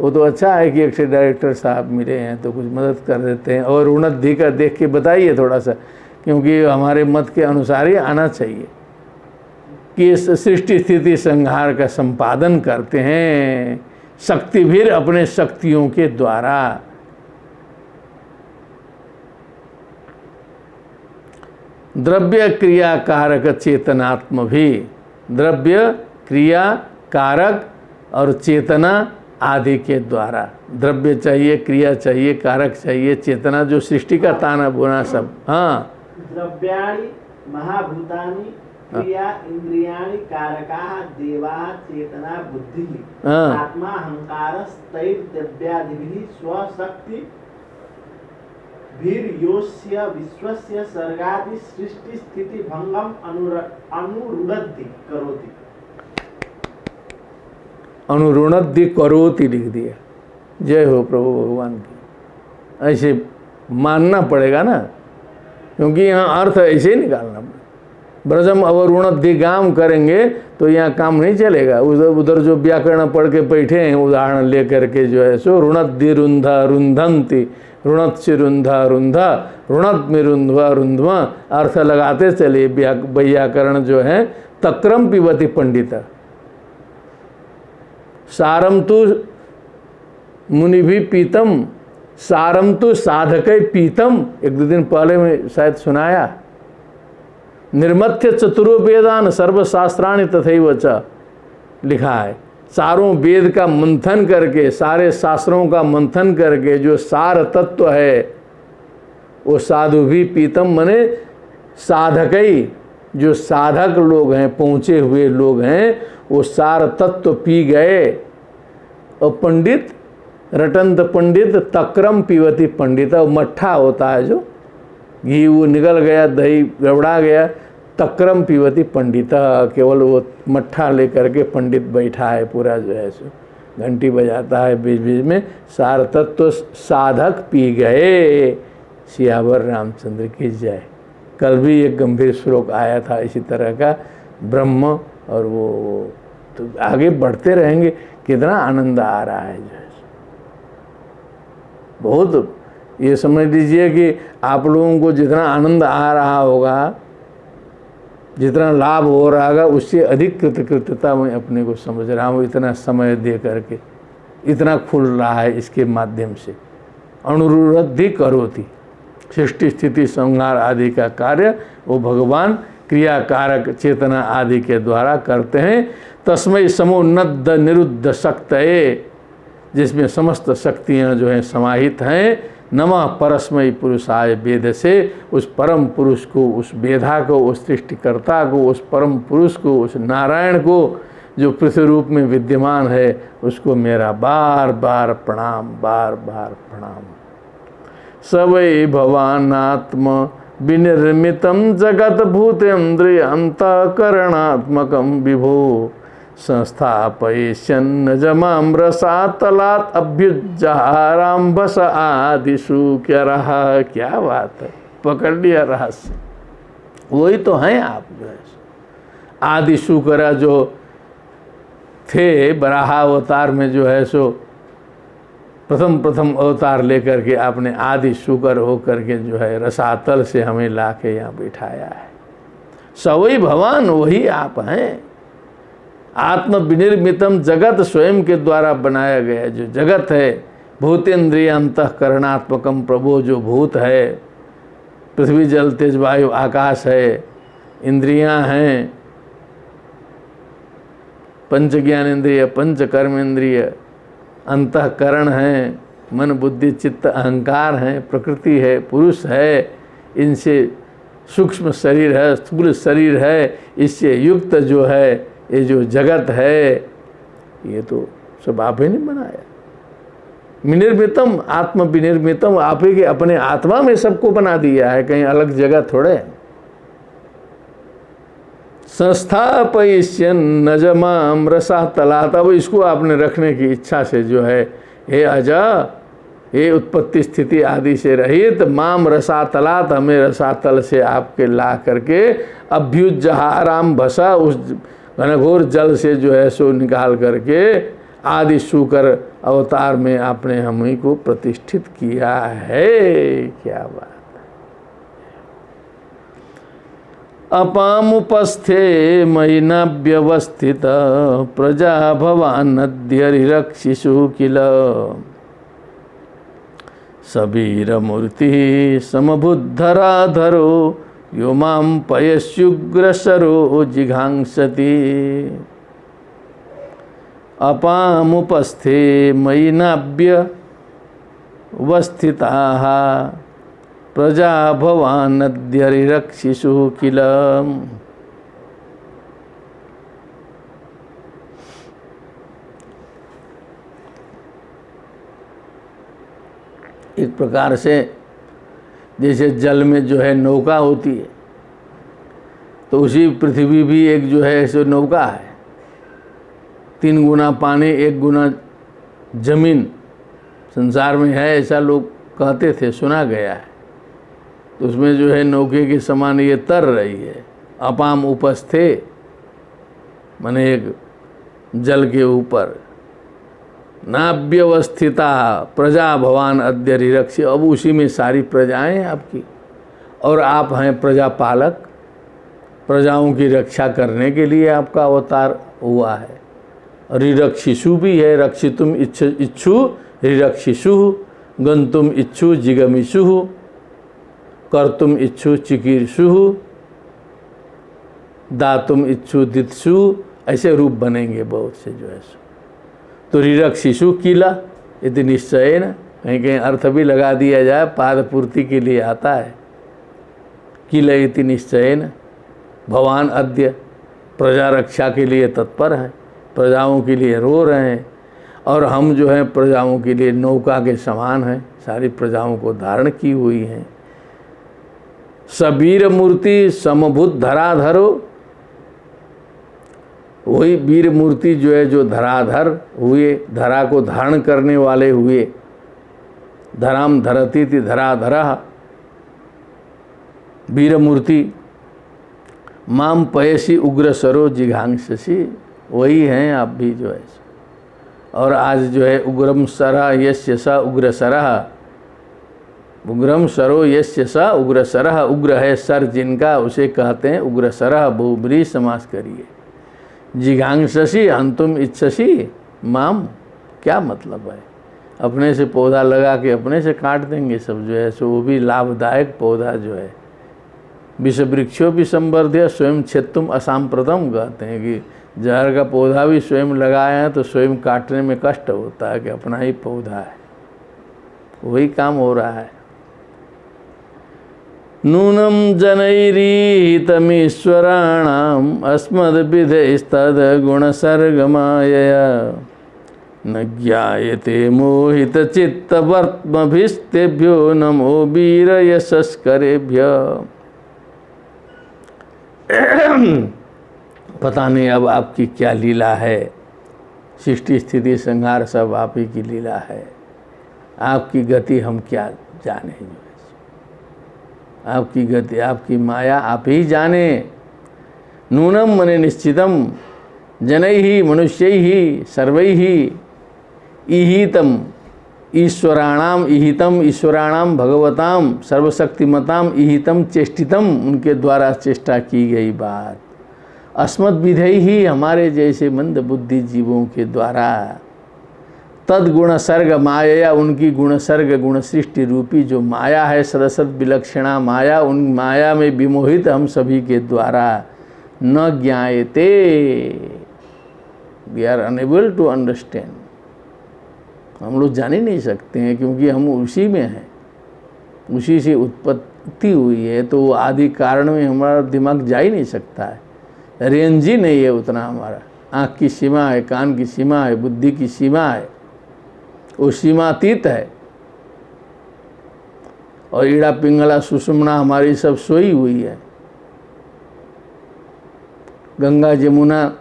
वो तो अच्छा है कि एक से डायरेक्टर साहब मिले हैं तो कुछ मदद कर देते हैं। और उन्नति का देख के बताइए थोड़ा सा, क्योंकि हमारे मत के अनुसार ही आना चाहिए कि इस सृष्टि स्थिति संहार का संपादन करते हैं शक्तिवीर अपने शक्तियों के द्वारा। द्रव्य क्रिया कारक चेतनात्म भी, द्रव्य क्रिया कारक और चेतना आदि के द्वारा, द्रव्य चाहिए, क्रिया चाहिए, कारक चाहिए, चेतना जो सृष्टि का ताना बोना सब। हाँ, द्रव्याणि महाभूतानि क्रिया इंद्रियाणि कारकाः देवाः चेतना बुद्धि हाँ। आत्मा अहंकारस्तैर्द्रव्यादिभिः स्वशक्ति भीर्योस्य विश्वस्य सर्गादि सृष्टि स्थिति भंगम अनुरुणद्धि करोति। अनुरुणद्धि करोति लिख दिया। जय हो प्रभु भगवान की। ऐसे मानना पड़ेगा ना, क्योंकि यहाँ अर्थ ऐसे ही निकालना। ब्रजम अवरुणद्धि गाम करेंगे तो यहाँ काम नहीं चलेगा। उधर जो व्याकरण पढ़ के बैठे हैं उदाहरण लेकर के जो है सो रुणद्धि रुंधा रुंधंती, रुणत्सि रुंधा रुंधा, रुणत्मि रुंधवा रुंधवा, अर्थ लगाते चले। व्याकरण जो है तक्रम पिबति पंडित, सारम तु मुनि भी पीतम, सारम तु साधक पीतम, एक दो दिन पहले में शायद सुनाया। निर्मथ्य चतुरो वेदान सर्वशास्त्राणि तथैव च लिखा है। चारों वेद का मंथन करके, सारे शास्त्रों का मंथन करके जो सार तत्व है वो साधु भी पीतम, मने साधकई, जो साधक लोग हैं, पहुँचे हुए लोग हैं, वो सार तत्व पी गए। और पंडित, रटंत पंडित तक्रम पीवती पंडित, और मट्ठा होता है जो घी वो निकल गया, दही गड़बड़ा गया, तक्रम पीवती पंडित, केवल वो मट्ठा लेकर के पंडित बैठा है पूरा जो है सो घंटी बजाता है बीच बीच में। सार तत्व साधक पी गए। सियावर रामचंद्र की जय। कल भी एक गंभीर श्लोक आया था इसी तरह का, ब्रह्म और वो तो आगे बढ़ते रहेंगे। कितना आनंद आ रहा है जो है, बहुत। ये समझ लीजिए कि आप लोगों को जितना आनंद आ रहा होगा, जितना लाभ हो रहा होगा, उससे अधिक कृतकृत्यता मैं अपने को समझ रहा हूँ। इतना समय दे करके इतना खुल रहा है इसके माध्यम से। अनुरुद्धि करोति, सृष्टि स्थिति संहार आदि का कार्य वो भगवान क्रिया कारक चेतना आदि के द्वारा करते हैं। तस्मै समोन्नत निरुद्ध शक्तये, जिसमें समस्त शक्तियाँ जो हैं समाहित हैं। नमः परस्मै पुरुषाय वेद से, उस परम पुरुष को, उस वेदा को, उस सृष्टिकर्ता को, उस परम पुरुष को, उस नारायण को जो पृथ्वी रूप में विद्यमान है, उसको मेरा बार बार प्रणाम, बार बार प्रणाम। सवै भवानात्म विनिर्मितं जगत भूतेन्द्रिय अंतःकरणात्मकं विभो संस्थापयिष्यन् जमां रसातलात् अभ्युज्जहाराम्भस आदिषु। क्या रहा, क्या बात है, पकड़ लिया रहस्य। वही तो हैं आप जो है। आदि शुक्र जो थे बराह अवतार में जो है सो प्रथम अवतार लेकर के आपने आदि शुक्र होकर के जो है रसातल से हमें ला के यहाँ बिठाया है। सवै भवान, वही आप हैं। आत्म विनिर्मितम, जगत स्वयं के द्वारा बनाया गया जो जगत है। भूतेन्द्रिय अंतःकरणात्मकम, प्रभु जो भूत है, पृथ्वी जल तेज वायु आकाश है, इंद्रियां हैं, पंच ज्ञानेन्द्रिय, पंच कर्मेंद्रिय, अंतःकरण है, मन बुद्धि चित्त अहंकार है, प्रकृति है, पुरुष है, इनसे सूक्ष्म शरीर है, स्थूल शरीर है, इससे युक्त जो है ये जो जगत है, ये तो सब आप ही ने बनाया। विनिर्मितम, आत्म विनिर्मितम, आप ही के अपने आत्मा में सबको बना दिया है, कहीं अलग जगह थोड़े। संस्थापयिष्यन् नजमाम रसातलात्, अब इसको आपने रखने की इच्छा से जो है, हे अजा, हे उत्पत्ति स्थिति आदि से रहित, माम रसातलात्, हमें रसातल से आपके ला करके अभ्युज्जहाराम भसा, उस घनघोर जल से जो है सो निकाल करके आदि शुकर अवतार में आपने हम ही को प्रतिष्ठित किया है। क्या बात है। अपामुपस्थे मयिना व्यवस्थित प्रजा भवानद्यरिरक्षिषु किल सबीर मूर्ति समबुद्धराधरो यो मां पयस्युग्रसरो जिघांसति। अपामुपस्थे मयिनाव्यवस्थिताः प्रजा भवानद्यरिरक्षिषु किल। एक प्रकार से जैसे जल में जो है नौका होती है, तो उसी पृथ्वी भी एक जो है ऐसे नौका है। 3 गुना पानी 1 गुना जमीन संसार में है, ऐसा लोग कहते थे, सुना गया है। तो उसमें जो है नौके के समान ये तर रही है। अपाम उपस्थे माने एक जल के ऊपर। नाव्यवस्थिता प्रजा भवान अद्यरिरक्षि, अब उसी में सारी प्रजाएं हैं आपकी, और आप हैं प्रजापालक। प्रजाओं की रक्षा करने के लिए आपका अवतार हुआ है। रिरक्षिषु भी है, रक्षितुम इच्छु रिरक्षिषु, गंतुम इच्छु जिगमिषु, कर्तुम इच्छु चिकीर्षु, दातुम इच्छु दित्सु, ऐसे रूप बनेंगे बहुत से जो है। तो रिरक्षिषु किला इति निश्चय न, कहीं कहीं अर्थ भी लगा दिया जाए, पाद पूर्ति के लिए आता है। किला इति निश्चय न, भगवान अद्य प्रजा रक्षा के लिए तत्पर हैं, प्रजाओं के लिए रो रहे हैं, और हम जो हैं प्रजाओं के लिए नौका के समान हैं, सारी प्रजाओं को धारण की हुई हैं। सबीर मूर्ति समभूत धराधरो, वही वीर मूर्ति जो है जो धराधर हुए, धरा को धारण करने वाले हुए। धराम धरती थी धराधरा, वीर मूर्ति। माम पयसी उग्रसरो जिघांससी, वही हैं आप भी जो है। और आज जो है उग्रम सरा यस्य स उग्रसरः, उग्रम सरो यस्य स उग्रसरः, उग्र है सर जिनका, उसे कहते हैं उग्रसरः। बहुब्रीहि समास करिए। जिघांससी अंतुम इच्छसी माम, क्या मतलब है। अपने से पौधा लगा के अपने से काट देंगे सब जो है, सो वो भी लाभदायक पौधा जो है। विष वृक्षो भी संवर्ध्य स्वयं क्षेत्रुम असाम्प्रतम, कहते हैं कि जहर का पौधा भी स्वयं लगाए हैं तो स्वयं काटने में कष्ट होता है कि अपना ही पौधा है। वही काम हो रहा है। नूनम जनैरीतमीश्वराणाम अस्मद्विधैस्तद गुणसर्गमायया न ज्ञायते मोहित चित्तवर्त्मभिस्तेभ्यो नमो वीर यशस्करेभ्य। पता नहीं अब आपकी क्या लीला है। सृष्टि स्थिति संहार सब आप ही की लीला है। आपकी गति हम क्या जाने, आपकी गति आपकी माया आप ही जाने। नूनम मने निश्चितम, जनैहि मनुष्यैहि सर्वैहि इहितम, ईश्वराणाम इहितम, ईश्वराणाम भगवताम सर्वशक्तिमताम इहितम चेष्टितम, उनके द्वारा चेष्टा की गई बात। अस्मद् विधैहि, हमारे जैसे मंद बुद्धि जीवों के द्वारा। तद गुण सर्ग माया, उनकी गुण सर्ग गुण सृष्टि रूपी जो माया है, सरसत विलक्षणा माया, उन माया में विमोहित हम सभी के द्वारा। न ज्ञायते, we are unable to understand, हम लोग जान ही नहीं सकते हैं, क्योंकि हम उसी में हैं, उसी से उत्पत्ति हुई है। तो वो आदि कारण में हमारा दिमाग जा ही नहीं सकता है, रेंज ही नहीं है उतना हमारा। आँख की सीमा है, कान की सीमा है, बुद्धि की सीमा है, वो सीमातीत है। और ईड़ा पिंगला सुषुम्ना हमारी सब सोई हुई है। गंगा जमुना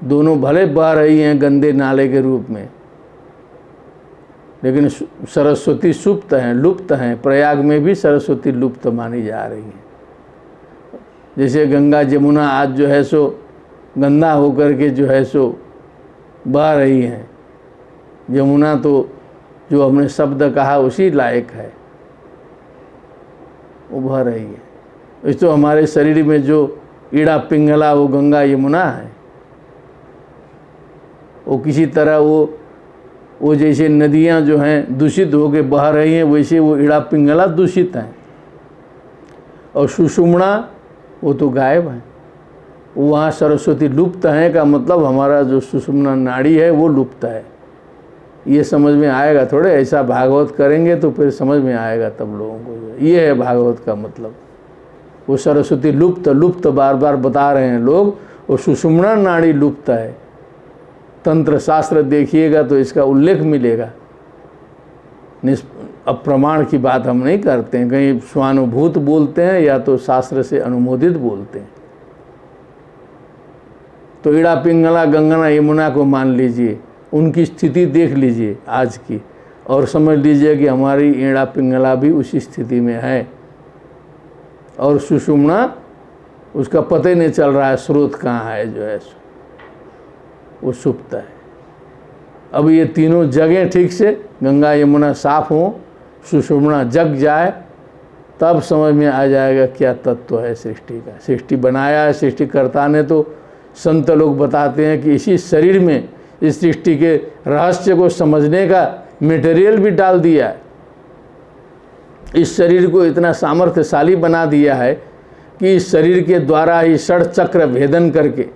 दोनों भले बह रही हैं गंदे नाले के रूप में, लेकिन सरस्वती सुप्त हैं, लुप्त हैं। प्रयाग में भी सरस्वती लुप्त मानी जा रही है। जैसे गंगा जमुना आज जो है सो गंदा होकर के जो है सो बह रही हैं, यमुना तो जो हमने शब्द कहा उसी लायक है, वो बह रही है। इस तो हमारे शरीर में जो ईड़ा पिंगला वो गंगा यमुना है। वो किसी तरह वो जैसे नदियाँ जो हैं दूषित होकर बह रही हैं, वैसे वो ईड़ा पिंगला दूषित हैं। और सुषुम्ना वो तो गायब है, वहाँ सरस्वती लुप्त है का मतलब हमारा जो सुषुम्ना नाड़ी है वो लुप्त है। ये समझ में आएगा थोड़े, ऐसा भागवत करेंगे तो फिर समझ में आएगा तब लोगों को। ये है भागवत का मतलब। वो सरस्वती लुप्त बार बार बता रहे हैं लोग, वो सुषुम्ना नाड़ी लुप्त है। तंत्र शास्त्र देखिएगा तो इसका उल्लेख मिलेगा। अब प्रमाण की बात हम नहीं करते हैं, कहीं स्वानुभूत बोलते हैं या तो शास्त्र से अनुमोदित बोलते हैं। तो ईड़ा पिंगला गंगा यमुना को मान लीजिए, उनकी स्थिति देख लीजिए आज की, और समझ लीजिए कि हमारी ईड़ा पिंगला भी उसी स्थिति में है। और सुषुम्ना उसका पता ही नहीं चल रहा है स्रोत कहाँ है, जो है वो सुप्त है। अब ये तीनों जगह ठीक से गंगा यमुना साफ हो, सुषुम्ना जग जाए, तब समझ में आ जाएगा क्या तत्व है सृष्टि का। सृष्टि बनाया है सृष्टिकर्ता ने, तो संत लोग बताते हैं कि इसी शरीर में इस सृष्टि के रहस्य को समझने का मटेरियल भी डाल दिया है। इस शरीर को इतना सामर्थ्यशाली बना दिया है कि इस शरीर के द्वारा ही षड चक्र भेदन करके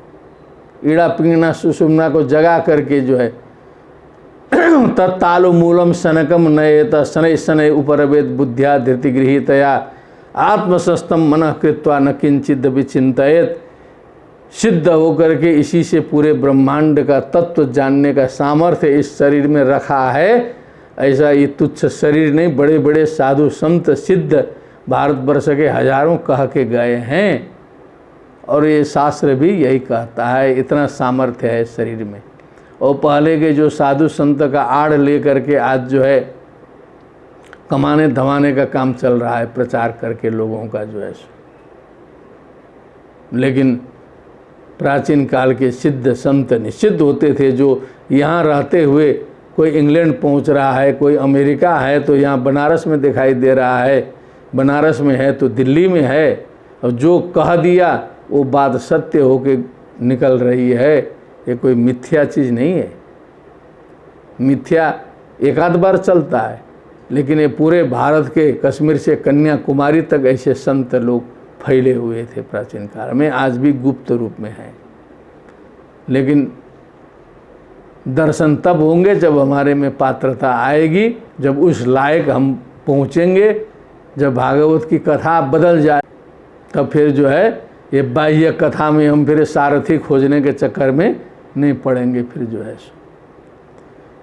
ईड़ा पिंगला सुषुम्ना को जगा करके जो है तत्तालु मूलम सनकम नयेत शनै शनै उपरवेद बुद्ध्या धृति गृहीतया आत्मसस्तम मनः कृत्वा न किंचिद विचिंतयेत। सिद्ध होकर के इसी से पूरे ब्रह्मांड का तत्व जानने का सामर्थ्य इस शरीर में रखा है। ऐसा ये तुच्छ शरीर नहीं, बड़े बड़े साधु संत सिद्ध भारतवर्ष के हजारों कह के गए हैं, और ये शास्त्र भी यही कहता है, इतना सामर्थ्य है शरीर में। और पहले के जो साधु संत का आड़ लेकर के आज जो है कमाने धमाने का काम चल रहा है, प्रचार करके लोगों का जो है। लेकिन प्राचीन काल के सिद्ध संत निषिद्ध होते थे, जो यहाँ रहते हुए कोई इंग्लैंड पहुँच रहा है, कोई अमेरिका है तो यहाँ बनारस में दिखाई दे रहा है, बनारस में है तो दिल्ली में है, और जो कह दिया वो बात सत्य होके निकल रही है। ये कोई मिथ्या चीज़ नहीं है। मिथ्या एक आध बार चलता है, लेकिन ये पूरे भारत के कश्मीर से कन्याकुमारी तक ऐसे संत लोग फैले हुए थे प्राचीन काल में, आज भी गुप्त रूप में हैं। लेकिन दर्शन तब होंगे जब हमारे में पात्रता आएगी, जब उस लायक हम पहुँचेंगे, जब भागवत की कथा बदल जाए, तब फिर जो है ये बाह्य कथा में हम फिर सारथी खोजने के चक्कर में नहीं पड़ेंगे। फिर जो है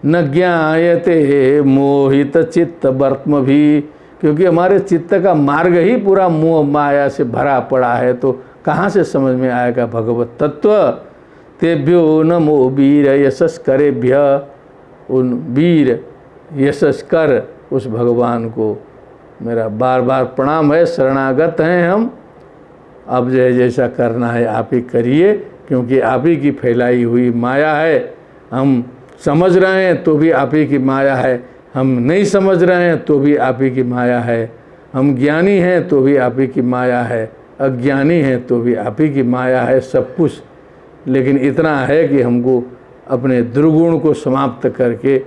न ज्ञायते मोहित चित्त वर्त्म भी, क्योंकि हमारे चित्त का मार्ग ही पूरा मोह माया से भरा पड़ा है, तो कहाँ से समझ में आएगा भगवत तत्व। तेभ्यो नमो वीर यशस्करेभ्य, उन वीर यशस्कर उस भगवान को मेरा बार बार प्रणाम है। शरणागत हैं हम, अब जो है जैसा करना है आप ही करिए, क्योंकि आप ही की फैलाई हुई माया है। हम समझ रहे हैं तो भी आप ही की माया है, हम नहीं समझ रहे हैं तो भी आप ही की माया है, हम ज्ञानी हैं तो भी आप ही की माया है, अज्ञानी हैं तो भी आप ही की माया है, सब कुछ। लेकिन इतना है कि हमको अपने दुर्गुण को समाप्त करके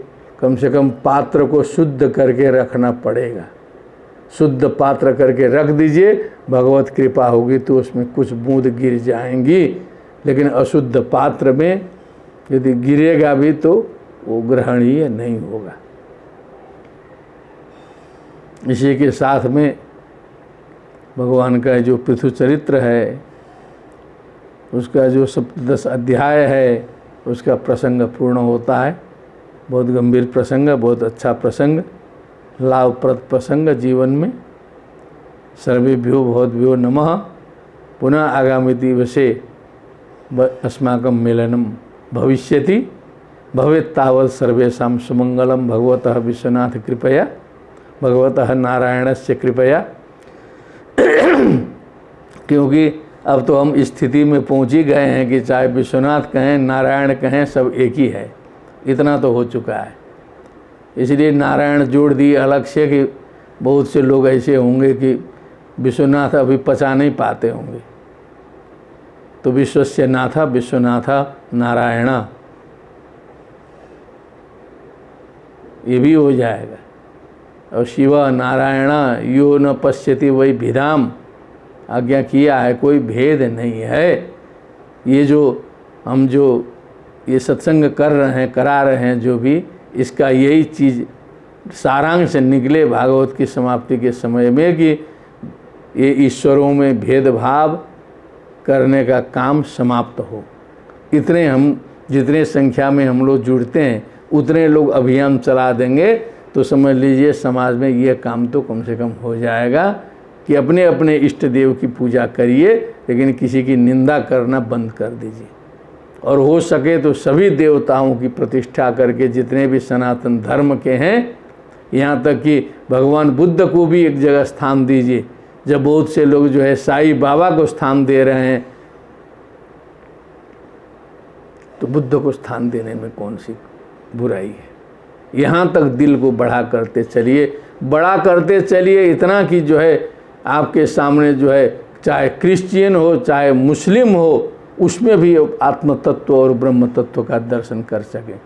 कम से कम पात्र को शुद्ध करके रखना पड़ेगा। शुद्ध पात्र करके रख दीजिए, भगवत कृपा होगी तो उसमें कुछ बूंद गिर जाएंगी। लेकिन अशुद्ध पात्र में यदि गिरेगा भी तो वो ग्रहणीय नहीं होगा। इसी के साथ में भगवान का जो पृथु चरित्र है, उसका जो 10 अध्याय है, उसका प्रसंग पूर्ण होता है। बहुत गंभीर प्रसंग, बहुत अच्छा प्रसंग, लाभप्रद प्रसंग जीवन में। सर्वेभ्यो भवद्भ्यो नमः। पुनः आगामी दिवसे अस्माकं मेलनं भविष्यति। भवेत् तावत् सर्वेषां सुमंगलं भगवतः विश्वनाथ कृपया, भगवतः नारायणस्य कृपया। क्योंकि अब तो हम इस स्थिति में पहुंच ही गए हैं कि चाहे विश्वनाथ कहें, नारायण कहें, सब एक ही है। इतना तो हो चुका है। इसलिए नारायण जोड़ दिए अलग से कि बहुत से लोग ऐसे होंगे कि विश्वनाथ अभी पचा नहीं पाते होंगे, तो विश्वस्य नाथा विश्वनाथा नारायणा ये भी हो जाएगा। और शिव नारायणा यो न पश्यति वही भिधाम, आज्ञा किया है, कोई भेद नहीं है। ये जो हम जो ये सत्संग कर रहे हैं, करा रहे हैं जो भी, इसका यही चीज़ सारांश निकले भागवत की समाप्ति के समय में कि ये ईश्वरों में भेदभाव करने का काम समाप्त हो। इतने हम जितने संख्या में हम लोग जुड़ते हैं उतने लोग अभियान चला देंगे तो समझ लीजिए समाज में ये काम तो कम से कम हो जाएगा कि अपने अपने इष्ट देव की पूजा करिए, लेकिन किसी की निंदा करना बंद कर दीजिए। और हो सके तो सभी देवताओं की प्रतिष्ठा करके जितने भी सनातन धर्म के हैं, यहाँ तक कि भगवान बुद्ध को भी एक जगह स्थान दीजिए। जब बहुत से लोग जो है साईं बाबा को स्थान दे रहे हैं, तो बुद्ध को स्थान देने में कौन सी बुराई है। यहाँ तक दिल को बड़ा करते चलिए, बड़ा करते चलिए इतना कि जो है आपके सामने जो है चाहे क्रिश्चियन हो चाहे मुस्लिम हो, उसमें भी आत्म तत्व और ब्रह्म तत्व का दर्शन कर सकें।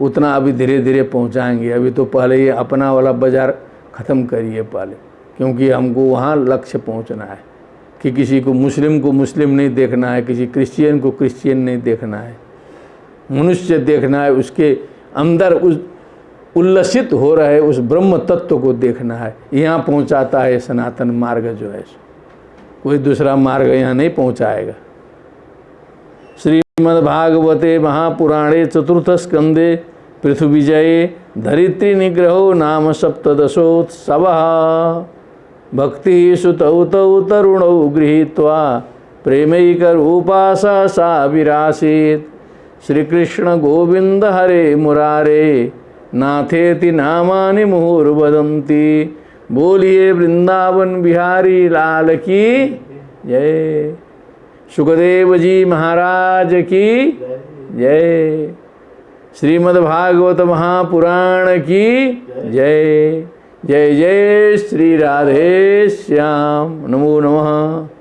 उतना अभी धीरे धीरे पहुँचाएंगे। अभी तो पहले ये अपना वाला बाज़ार ख़त्म करिए पहले, क्योंकि हमको वहाँ लक्ष्य पहुँचना है कि किसी को मुस्लिम नहीं देखना है, किसी क्रिश्चियन को क्रिश्चियन नहीं देखना है, मनुष्य देखना है, उसके अंदर उस उल्लसित हो रहे उस ब्रह्म तत्व को देखना है। यहाँ पहुँचाता है सनातन मार्ग जो है, कोई दूसरा मार्ग यहाँ नहीं पहुँचाएगा। श्रीमद्भागवते महापुराणे चतुर्थ स्कंदे पृथ्वीजये धरित्री निग्रहो नाम सप्तदशोत्सवः। भक्ति सुतौ तौ तरुणौ गृहीत्वा प्रेमैकरूपा सा विरासीत्। श्रीकृष्ण गोविंद हरे मुरारे नाथेति नामानि मुहुर्वदन्ति। बोलिए वृंदावन बिहारी लाल की जय। सुखदेव जी महाराज की जय। श्रीमद्भागवत महापुराण की जय। जय जय श्री राधे श्याम। नमो नमः।